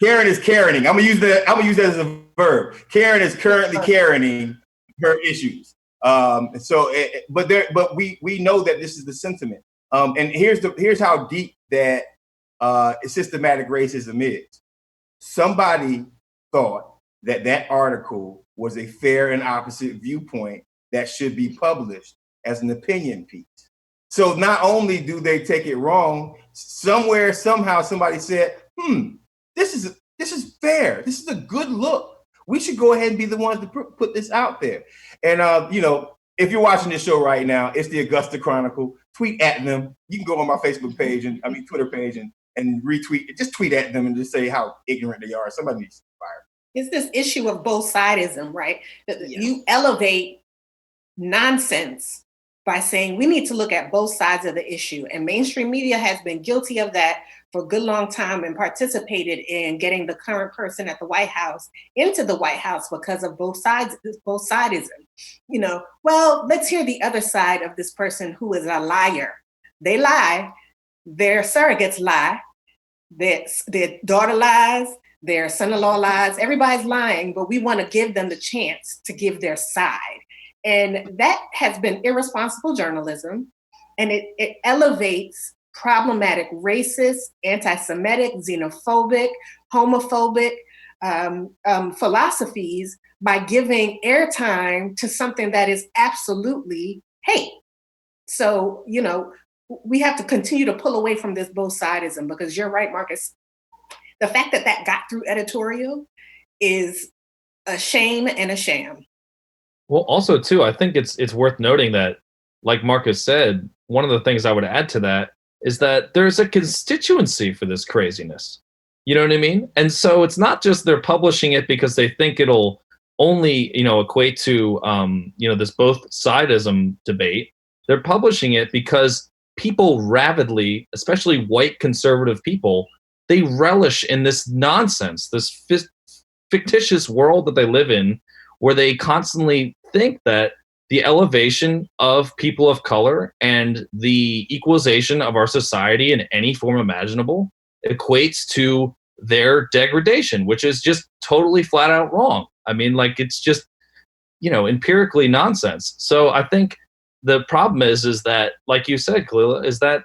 Karen is Karening. I'm gonna use that as a verb. Karen is currently Karening her issues. But we know that this is the sentiment. And here's how deep that systematic racism is. Somebody thought that article was a fair and opposite viewpoint that should be published as an opinion piece. So not only do they take it wrong, somewhere, somehow somebody said, this is fair. This is a good look. We should go ahead and be the ones to put this out there. And, if you're watching this show right now, it's the Augusta Chronicle. Tweet at them. You can go on my Facebook page Twitter page and retweet, just tweet at them and just say how ignorant they are. Somebody needs to fire. It's this issue of both sidism, right? You elevate nonsense by saying we need to look at both sides of the issue. And mainstream media has been guilty of that for a good long time and participated in getting the current person at the White House into the White House because of both sidism. You know, well, let's hear the other side of this person who is a liar. They lie, their surrogates lie, their daughter lies, their son-in-law lies, everybody's lying, but we want to give them the chance to give their side. And that has been irresponsible journalism, and it elevates problematic racist, anti-Semitic, xenophobic, homophobic philosophies by giving airtime to something that is absolutely hate. So, you know, we have to continue to pull away from this both sidism, because you're right, Marcus. The fact that that got through editorial is a shame and a sham. Well, also too, I think it's worth noting that, like Marcus said, one of the things I would add to that is that there's a constituency for this craziness. You know what I mean? And so it's not just they're publishing it because they think it'll only, equate to, this both sidism debate. They're publishing it because people rabidly, especially white conservative people, they relish in this nonsense, this fictitious world that they live in, where they constantly think that the elevation of people of color and the equalization of our society in any form imaginable equates to their degradation, which is just totally flat out wrong. I mean, like, it's just, empirically nonsense. So I think the problem is that, like you said, Khalilah, is that,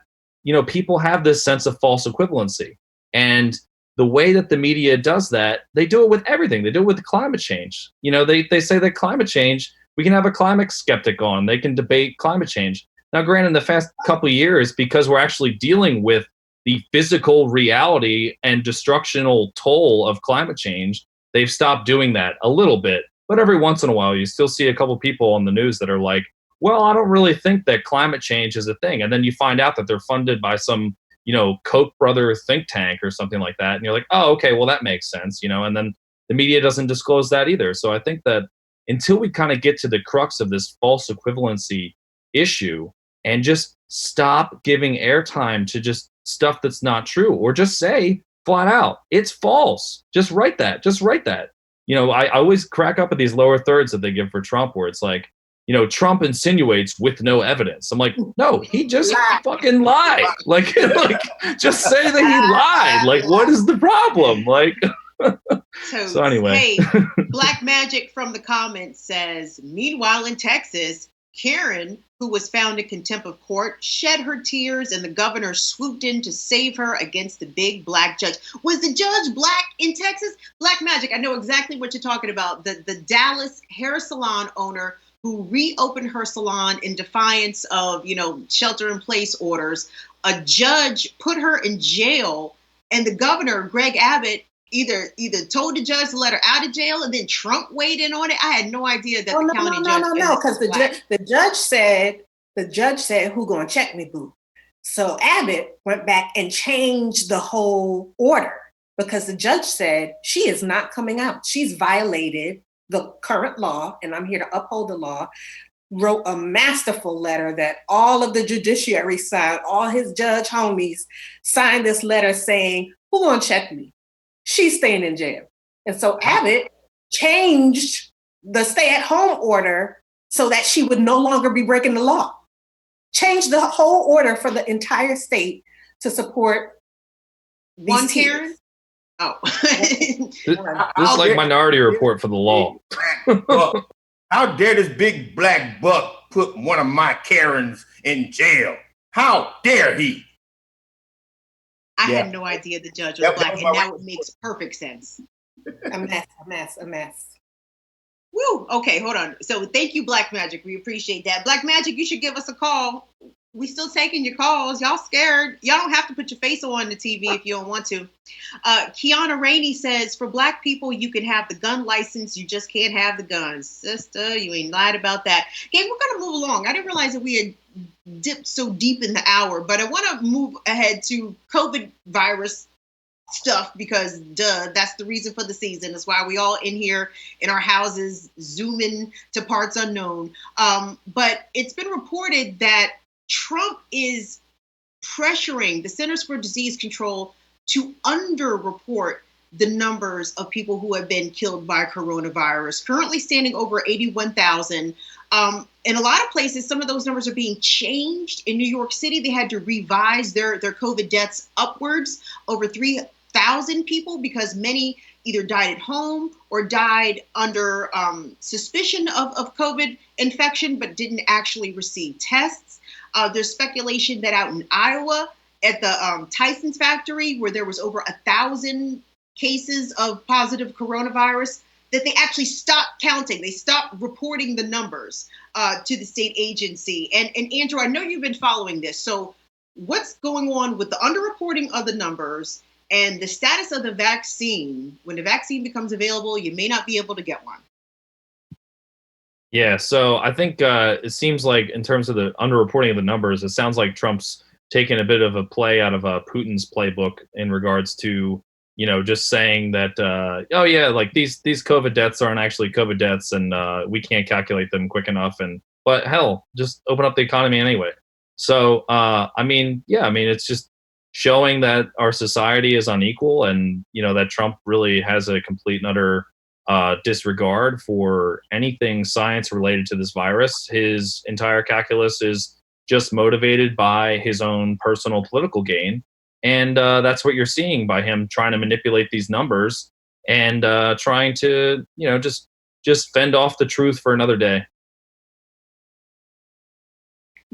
people have this sense of false equivalency. And the way that the media does that, they do it with everything. They do it with climate change. They say that climate change, we can have a climate skeptic on. They can debate climate change. Now, granted, in the past couple of years, because we're actually dealing with the physical reality and destructional toll of climate change, they've stopped doing that a little bit. But every once in a while, you still see a couple people on the news that are like, well, I don't really think that climate change is a thing. And then you find out that they're funded by some Koch brother think tank or something like that. And you're like, oh, okay, well, that makes sense, and then the media doesn't disclose that either. So I think that until we kind of get to the crux of this false equivalency issue and just stop giving airtime to just stuff that's not true, or just say flat out, it's false. Just write that. I always crack up at these lower thirds that they give for Trump, where it's like, Trump insinuates with no evidence. I'm like, no, he just fucking lied. Like, just say that he lied. Like, what is the problem? Like, so anyway. Hey, Black Magic from the comments says, meanwhile in Texas, Karen, who was found in contempt of court, shed her tears and the governor swooped in to save her against the big black judge. Was the judge black in Texas? Black Magic, I know exactly what you're talking about. The Dallas hair salon owner who reopened her salon in defiance of, shelter-in-place orders. A judge put her in jail, and the governor, Greg Abbott, either told the judge to let her out of jail, and then Trump weighed in on it. I had no idea that the county judge. No, because the judge said, "Who gonna check me, boo?" So Abbott went back and changed the whole order because the judge said she is not coming out. She's violated the current law, and I'm here to uphold the law. Wrote a masterful letter that all of the judiciary signed, all his judge homies signed this letter saying, who gonna check me? She's staying in jail. And so Abbott changed the stay-at-home order so that she would no longer be breaking the law. Changed the whole order for the entire state to support one Karen. Oh, this is like Minority Report for the law. How dare this big black buck put one of my Karens in jail? How dare he? I had no idea the judge was black, and now it makes perfect sense. A mess. Woo! Okay, hold on. So thank you, Black Magic. We appreciate that. Black Magic, you should give us a call. We still taking your calls. Y'all scared. Y'all don't have to put your face on the TV if you don't want to. Kiana Rainey says, for black people, you can have the gun license. You just can't have the guns. Sister, you ain't lied about that. Okay, we're going to move along. I didn't realize that we had dipped so deep in the hour, but I want to move ahead to COVID virus stuff because that's the reason for the season. That's why we all in here in our houses zooming to parts unknown. But it's been reported that Trump is pressuring the Centers for Disease Control to underreport the numbers of people who have been killed by coronavirus, currently standing over 81,000. In a lot of places, some of those numbers are being changed. In New York City, they had to revise their COVID deaths upwards, over 3,000 people, because many either died at home or died under suspicion of COVID infection, but didn't actually receive tests. There's speculation that out in Iowa at the Tyson's factory, where there was over 1,000 cases of positive coronavirus, that they actually stopped counting. They stopped reporting the numbers to the state agency. And Andrew, I know you've been following this. So what's going on with the underreporting of the numbers and the status of the vaccine? When the vaccine becomes available, you may not be able to get one. Yeah, so I think it seems like in terms of the underreporting of the numbers, it sounds like Trump's taken a bit of a play out of Putin's playbook in regards to, just saying that, oh yeah, like these COVID deaths aren't actually COVID deaths, and we can't calculate them quick enough. But hell, just open up the economy anyway. So it's just showing that our society is unequal, and that Trump really has a complete and utter disregard for anything science related to this virus. His entire calculus is just motivated by his own personal political gain. And that's what you're seeing by him trying to manipulate these numbers and trying to, just fend off the truth for another day.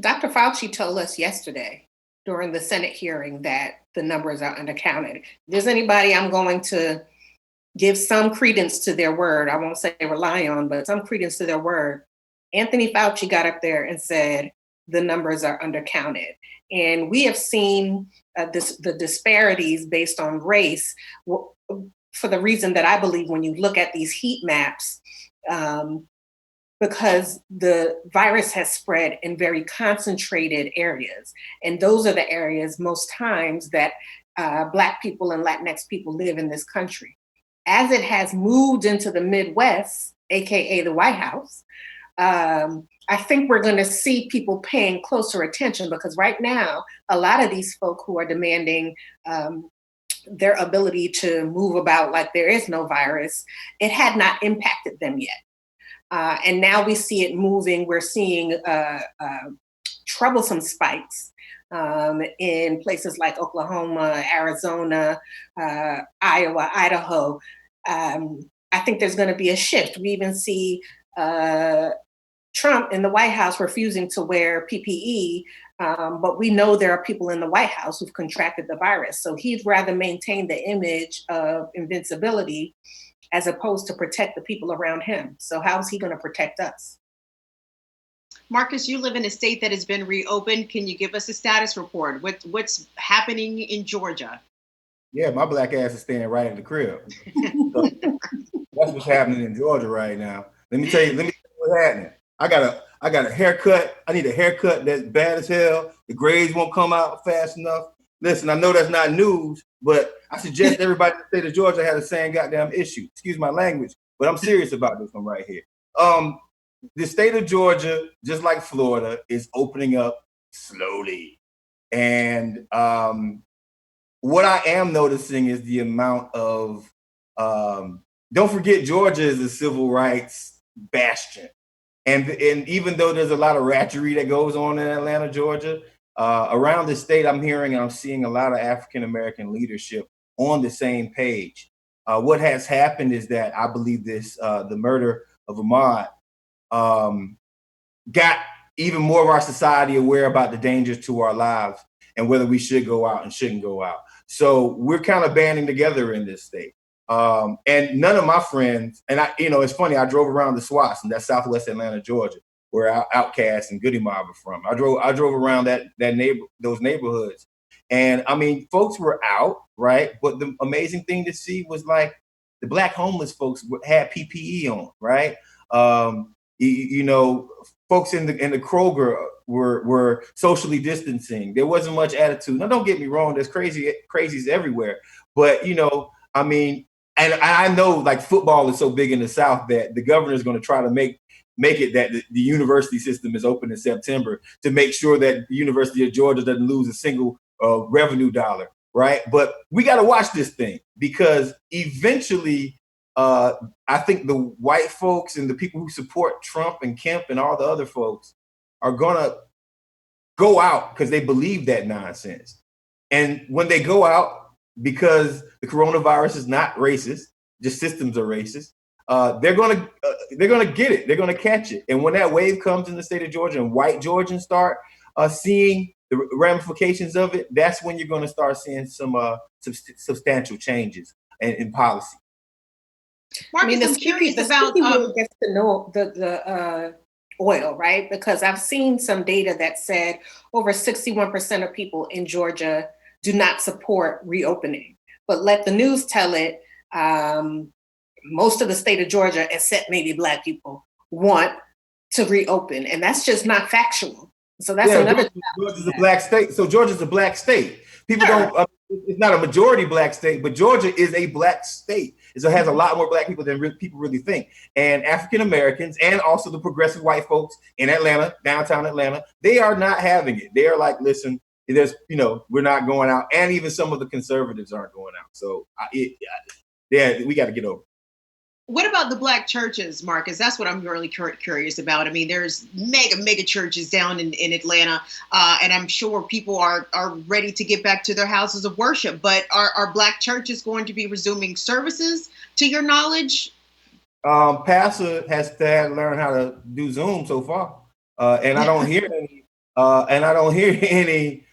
Dr. Fauci told us yesterday during the Senate hearing that the numbers are undercounted. If there's anybody I'm going to give some credence to their word, I won't say rely on, but some credence to their word, Anthony Fauci got up there and said the numbers are undercounted. And we have seen the disparities based on race for the reason that I believe when you look at these heat maps, because the virus has spread in very concentrated areas. And those are the areas most times that Black people and Latinx people live in this country. As it has moved into the Midwest, AKA the White House, I think we're going to see people paying closer attention, because right now, a lot of these folk who are demanding their ability to move about like there is no virus, it had not impacted them yet. And now we see it moving. We're seeing troublesome spikes in places like Oklahoma, Arizona, Iowa, Idaho. I think there's going to be a shift. We even see Trump in the White House refusing to wear PPE, but we know there are people in the White House who've contracted the virus. So he'd rather maintain the image of invincibility as opposed to protect the people around him. So how is he going to protect us? Marcus, you live in a state that has been reopened. Can you give us a status report? What's happening in Georgia? Yeah, my black ass is staying right in the crib. So that's what's happening in Georgia right now. Let me tell you what's happening. I got a haircut. I need a haircut that's bad as hell. The grades won't come out fast enough. Listen, I know that's not news, but I suggest everybody in the state of Georgia has the same goddamn issue. Excuse my language, but I'm serious about this one right here. The state of Georgia, just like Florida, is opening up slowly. And what I am noticing is the amount of, don't forget, Georgia is a civil rights bastion. And even though there's a lot of ratchery that goes on in Atlanta, Georgia, around the state, I'm hearing and I'm seeing a lot of African-American leadership on the same page. What has happened is that I believe the murder of Ahmaud got even more of our society aware about the dangers to our lives and whether we should go out and shouldn't go out. So we're kind of banding together in this state. And none of my friends, and it's funny, I drove around the SWATs, and that's Southwest Atlanta, Georgia, where Outcast and Goody Mob are from. I drove around those neighborhoods. And I mean, folks were out, right? But the amazing thing to see was like the Black homeless folks had PPE on, right? folks in the Kroger were socially distancing. There wasn't much attitude. Now, don't get me wrong. There's crazies everywhere. But, I mean, and I know like football is so big in the South that the governor is going to try to make it that the university system is open in September to make sure that the University of Georgia doesn't lose a single revenue dollar, right? But we got to watch this thing because eventually I think the white folks and the people who support Trump and Kemp and all the other folks are going to go out because they believe that nonsense. And when they go out, because the coronavirus is not racist, just systems are racist, they're gonna get it. They're gonna catch it. And when that wave comes in the state of Georgia and white Georgians start seeing the ramifications of it, that's when you're gonna start seeing some substantial changes in policy. Marcus, I'm curious about gets to know the oil, right? Because I've seen some data that said over 61% of people in Georgia do not support reopening. But let the news tell it, most of the state of Georgia, except maybe Black people, want to reopen. And that's just not factual. So that's another. Georgia's a Black state. So Georgia's a Black state. People don't, it's not a majority Black state, but Georgia is a Black state. So it has a lot more Black people than people really think. And African Americans and also the progressive white folks in Atlanta, downtown Atlanta, they are not having it. They are like, listen, there's, we're not going out. And even some of the conservatives aren't going out. So we got to get over it. What about the Black churches, Marcus? That's what I'm really curious about. I mean, there's mega churches down in Atlanta, and I'm sure people are ready to get back to their houses of worship. But are Black churches going to be resuming services, to your knowledge? Pastor has to learn how to do Zoom so far, and I don't hear any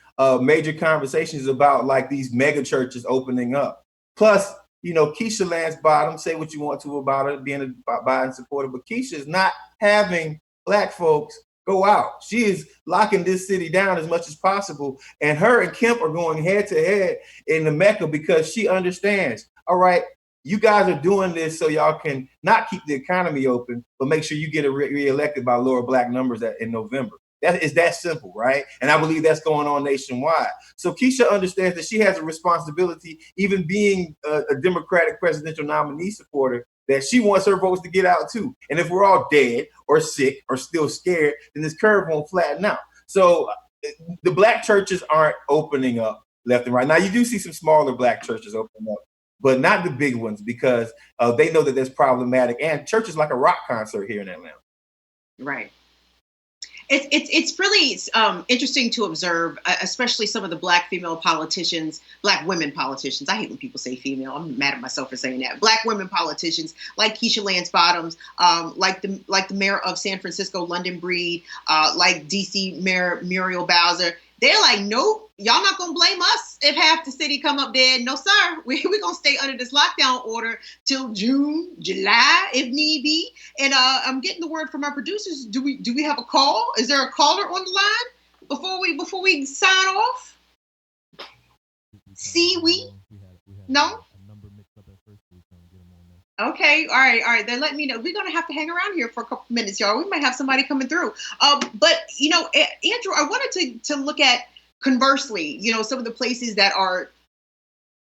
major conversations about like these mega churches opening up. Plus, Keisha Lance Bottom, say what you want to about her being a Biden supporter, but Keisha is not having Black folks go out. She is locking this city down as much as possible. And her and Kemp are going head to head in the Mecca because she understands, all right, you guys are doing this so y'all can not keep the economy open, but make sure you get reelected by lower Black numbers in November. It's that simple, right? And I believe that's going on nationwide. So Keisha understands that she has a responsibility, even being a Democratic presidential nominee supporter, that she wants her votes to get out too. And if we're all dead or sick or still scared, then this curve won't flatten out. So the Black churches aren't opening up left and right. Now, you do see some smaller Black churches opening up, but not the big ones because they know that that's problematic. And churches like a rock concert here in Atlanta. Right. It's really interesting to observe, especially some of the Black female politicians, Black women politicians. I hate when people say female. I'm mad at myself for saying that. Black women politicians like Keisha Lance Bottoms, like the mayor of San Francisco, London Breed, like DC Mayor Muriel Bowser. They're like, nope, y'all not gonna blame us if half the city come up dead. No, sir, we're gonna stay under this lockdown order till June, July, if need be. And I'm getting the word from our producers. Do we have a call? Is there a caller on the line before we sign off? No. Okay, all right. Then let me know. We're gonna have to hang around here for a couple minutes, y'all. We might have somebody coming through. But Andrew, I wanted to look at conversely, some of the places that are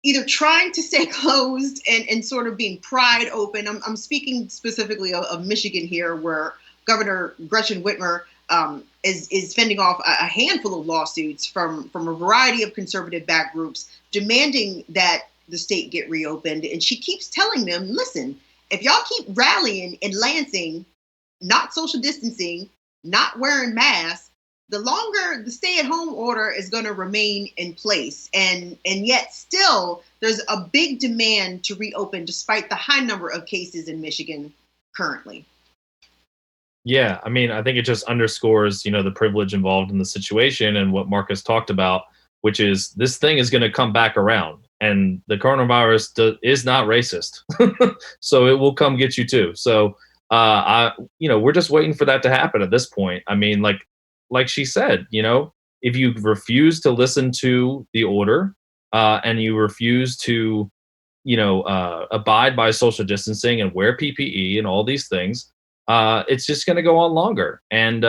either trying to stay closed and sort of being pried open. I'm speaking specifically of Michigan here, where Governor Gretchen Whitmer is fending off a handful of lawsuits from a variety of conservative back groups demanding that the state get reopened. And she keeps telling them, listen, if y'all keep rallying in Lansing, not social distancing, not wearing masks, the longer the stay-at-home order is going to remain in place. And yet still, there's a big demand to reopen despite the high number of cases in Michigan currently. Yeah, I mean, I think it just underscores, the privilege involved in the situation and what Marcus talked about, which is this thing is going to come back around. And the coronavirus is not racist. So it will come get you too. So, we're just waiting for that to happen at this point. I mean, like she said, if you refuse to listen to the order and you refuse to, abide by social distancing and wear PPE and all these things, it's just going to go on longer. And,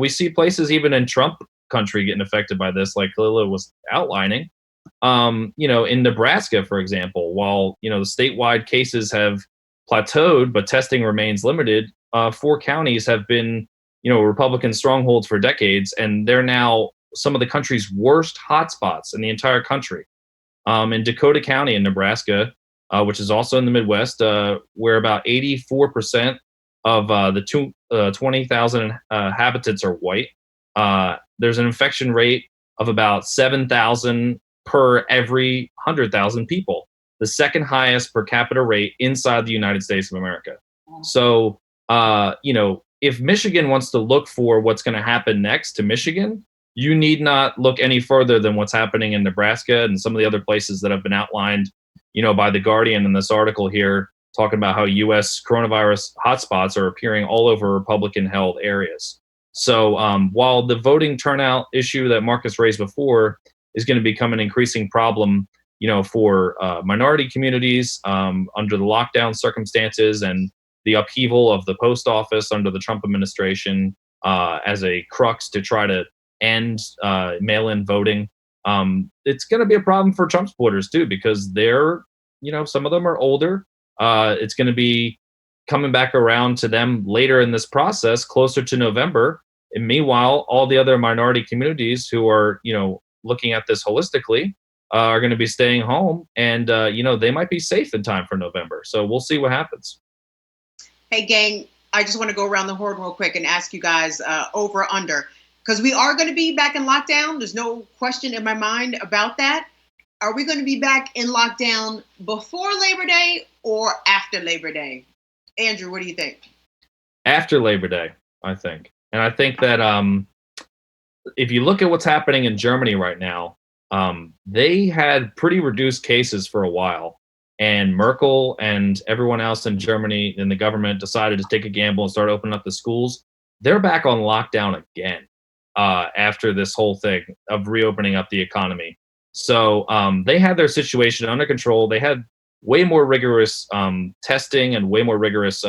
we see places even in Trump country getting affected by this, like Khalilah was outlining. In Nebraska, for example, while, the statewide cases have plateaued, but testing remains limited, 4 counties have been, Republican strongholds for decades, and they're now some of the country's worst hotspots in the entire country. In Dakota County in Nebraska, which is also in the Midwest, where about 84% of the 20,000 inhabitants are white. There's an infection rate of about 7,000 per every 100,000 people, the second highest per capita rate inside the United States of America. So, if Michigan wants to look for what's going to happen next to Michigan, you need not look any further than what's happening in Nebraska and some of the other places that have been outlined, by The Guardian in this article here, talking about how U.S. coronavirus hotspots are appearing all over Republican-held areas. So while the voting turnout issue that Marcus raised before is going to become an increasing problem, for minority communities under the lockdown circumstances and the upheaval of the post office under the Trump administration as a crux to try to end mail-in voting, it's going to be a problem for Trump supporters too, because they're, some of them are older. It's going to be coming back around to them later in this process, closer to November. And meanwhile, all the other minority communities who are, looking at this holistically are going to be staying home, and, they might be safe in time for November. So we'll see what happens. Hey, gang, I just want to go around the horn real quick and ask you guys over under, because we are going to be back in lockdown. There's no question in my mind about that. Are we going to be back in lockdown before Labor Day or after Labor Day? Andrew, what do you think? After Labor Day, I think. And I think that if you look at what's happening in Germany right now, they had pretty reduced cases for a while. And Merkel and everyone else in Germany and the government decided to take a gamble and start opening up the schools. They're back on lockdown again after this whole thing of reopening up the economy. So they had their situation under control. They had way more rigorous testing and way more rigorous,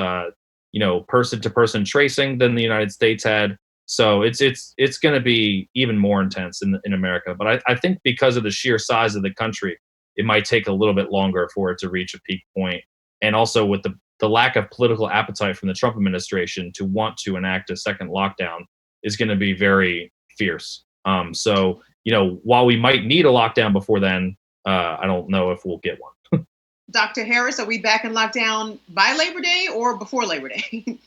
person-to-person tracing than the United States had. So it's going to be even more intense in America. But I think because of the sheer size of the country, it might take a little bit longer for it to reach a peak point. And also with the lack of political appetite from the Trump administration to want to enact a second lockdown is going to be very fierce. So, while we might need a lockdown before then, I don't know if we'll get one. Dr. Harris, are we back in lockdown by Labor Day or before Labor Day?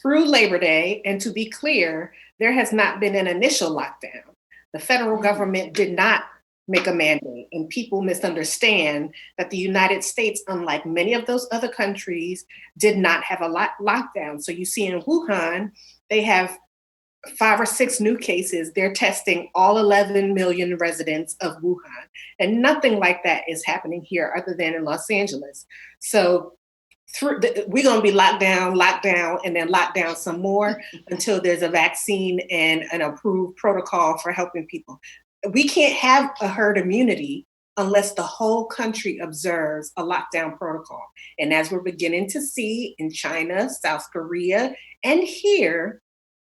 Through Labor Day, and to be clear, there has not been an initial lockdown. The federal government did not make a mandate, and people misunderstand that the United States, unlike many of those other countries, did not have a lockdown. So you see in Wuhan, they have 5 or 6 new cases. They're testing all 11 million residents of Wuhan, and nothing like that is happening here other than in Los Angeles. So we're going to be locked down, and then locked down some more until there's a vaccine and an approved protocol for helping people. We can't have a herd immunity unless the whole country observes a lockdown protocol. And as we're beginning to see in China, South Korea, and here,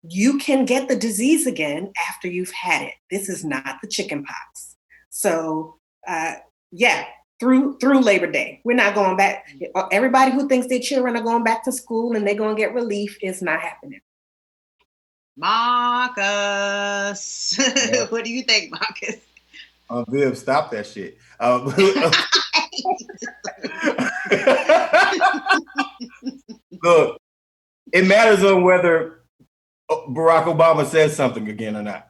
you can get the disease again after you've had it. This is not the chicken pox. So, through Labor Day, we're not going back. Everybody who thinks their children are going back to school and they're going to get relief, is not happening. Marcus, yeah. What do you think, Marcus? Viv, stop that shit. Look, it matters on whether Barack Obama says something again or not,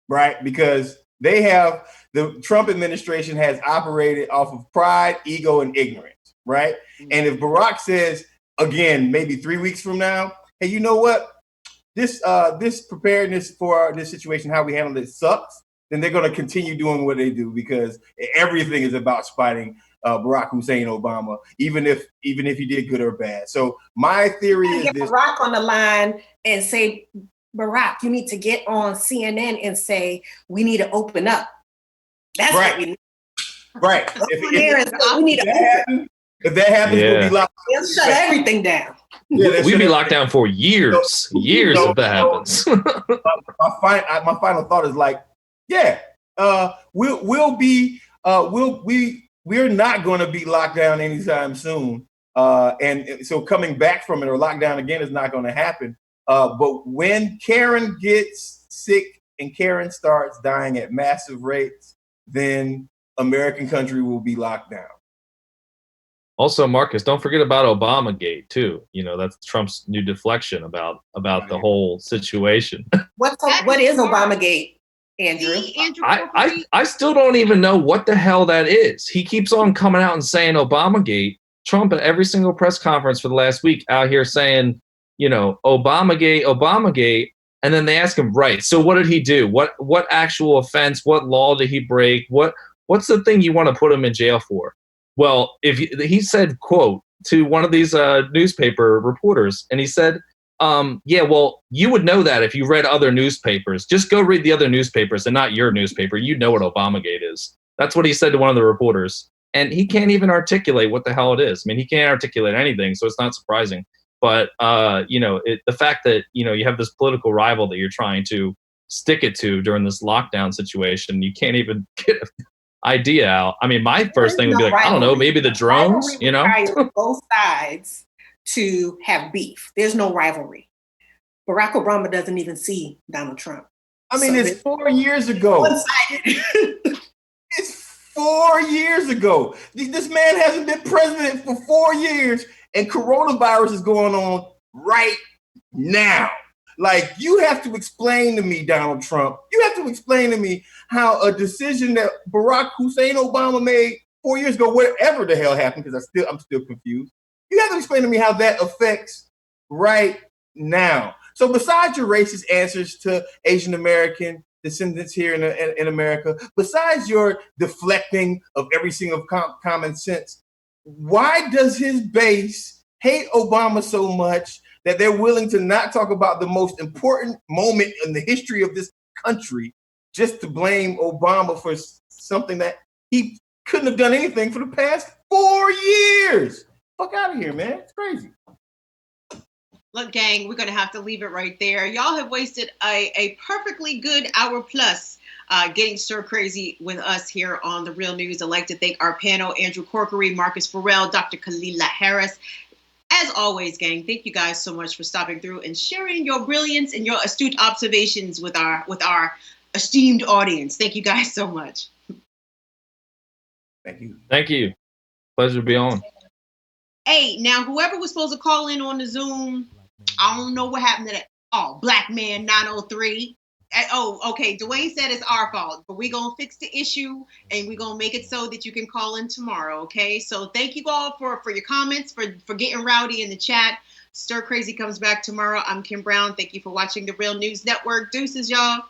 right? Because the Trump administration has operated off of pride, ego, and ignorance, right? And if Barack says again, maybe 3 weeks from now, hey, you know what? This preparedness for this situation, how we handle it sucks, then they're going to continue doing what they do, because everything is about spiting Barack Hussein Obama, even if he did good or bad. So my theory is get this: Barack on the line and say, Barack, you need to get on CNN and say we need to open up. That's right. What we need. Right. We need to open. If that happens, Yeah. we'll be locked. They'll shut everything down. We'd be locked down for years, if that happens. My final thought is like, we're not going to be locked down anytime soon. And so coming back from it or lockdown again is not going to happen. But when Karen gets sick and Karen starts dying at massive rates, then American country will be locked down. Also, Marcus, don't forget about Obamagate too. That's Trump's new deflection about the whole situation. What is Obamagate, Andrew? I still don't even know what the hell that is. He keeps on coming out and saying Obamagate. Trump at every single press conference for the last week out here saying, Obamagate. And then they ask him, right, so what did he do? What actual offense, what law did he break? What's the thing you want to put him in jail for? Well, he said, quote, to one of these newspaper reporters, and he said, well, you would know that if you read other newspapers. Just go read the other newspapers and not your newspaper. You know what Obamagate is. That's what he said to one of the reporters. And he can't even articulate what the hell it is. I mean, he can't articulate anything, so it's not surprising. But, the fact that, you have this political rival that you're trying to stick it to during this lockdown situation, you can't even get an idea out. I mean, my first thing would be like, rivalry. I don't know, maybe the drones, both sides to have beef. The's no rivalry. Barack Obama doesn't even see Donald Trump. I mean, it's 4 years ago. It's 4 years ago. This man hasn't been president for 4 years, and coronavirus is going on right now. Like, you have to explain to me, Donald Trump, you have to explain to me how a decision that Barack Hussein Obama made 4 years ago, whatever the hell happened, because I'm still confused. You have to explain to me how that affects right now. So besides your racist answers to Asian American descendants here in America, besides your deflecting of every single common sense, why does his base hate Obama so much that they're willing to not talk about the most important moment in the history of this country just to blame Obama for something that he couldn't have done anything for the past 4 years? Fuck out of here, man. It's crazy. Look, gang, we're going to have to leave it right there. Y'all have wasted a perfectly good hour plus getting stir crazy with us here on The Real News. I'd like to thank our panel, Andrew Corkery, Marcus Ferrell, Dr. Khalilah Harris. As always, gang, thank you guys so much for stopping through and sharing your brilliance and your astute observations with our esteemed audience. Thank you guys so much. Thank you. Thank you. Pleasure to be on. Hey, now whoever was supposed to call in on the Zoom, I don't know what happened to that. Oh, Black Man 903. Oh, okay. Dwayne said it's our fault, but we're going to fix the issue and we're going to make it so that you can call in tomorrow. Okay. So thank you all for your comments, for getting rowdy in the chat. Stir Crazy comes back tomorrow. I'm Kim Brown. Thank you for watching The Real News Network. Deuces, y'all.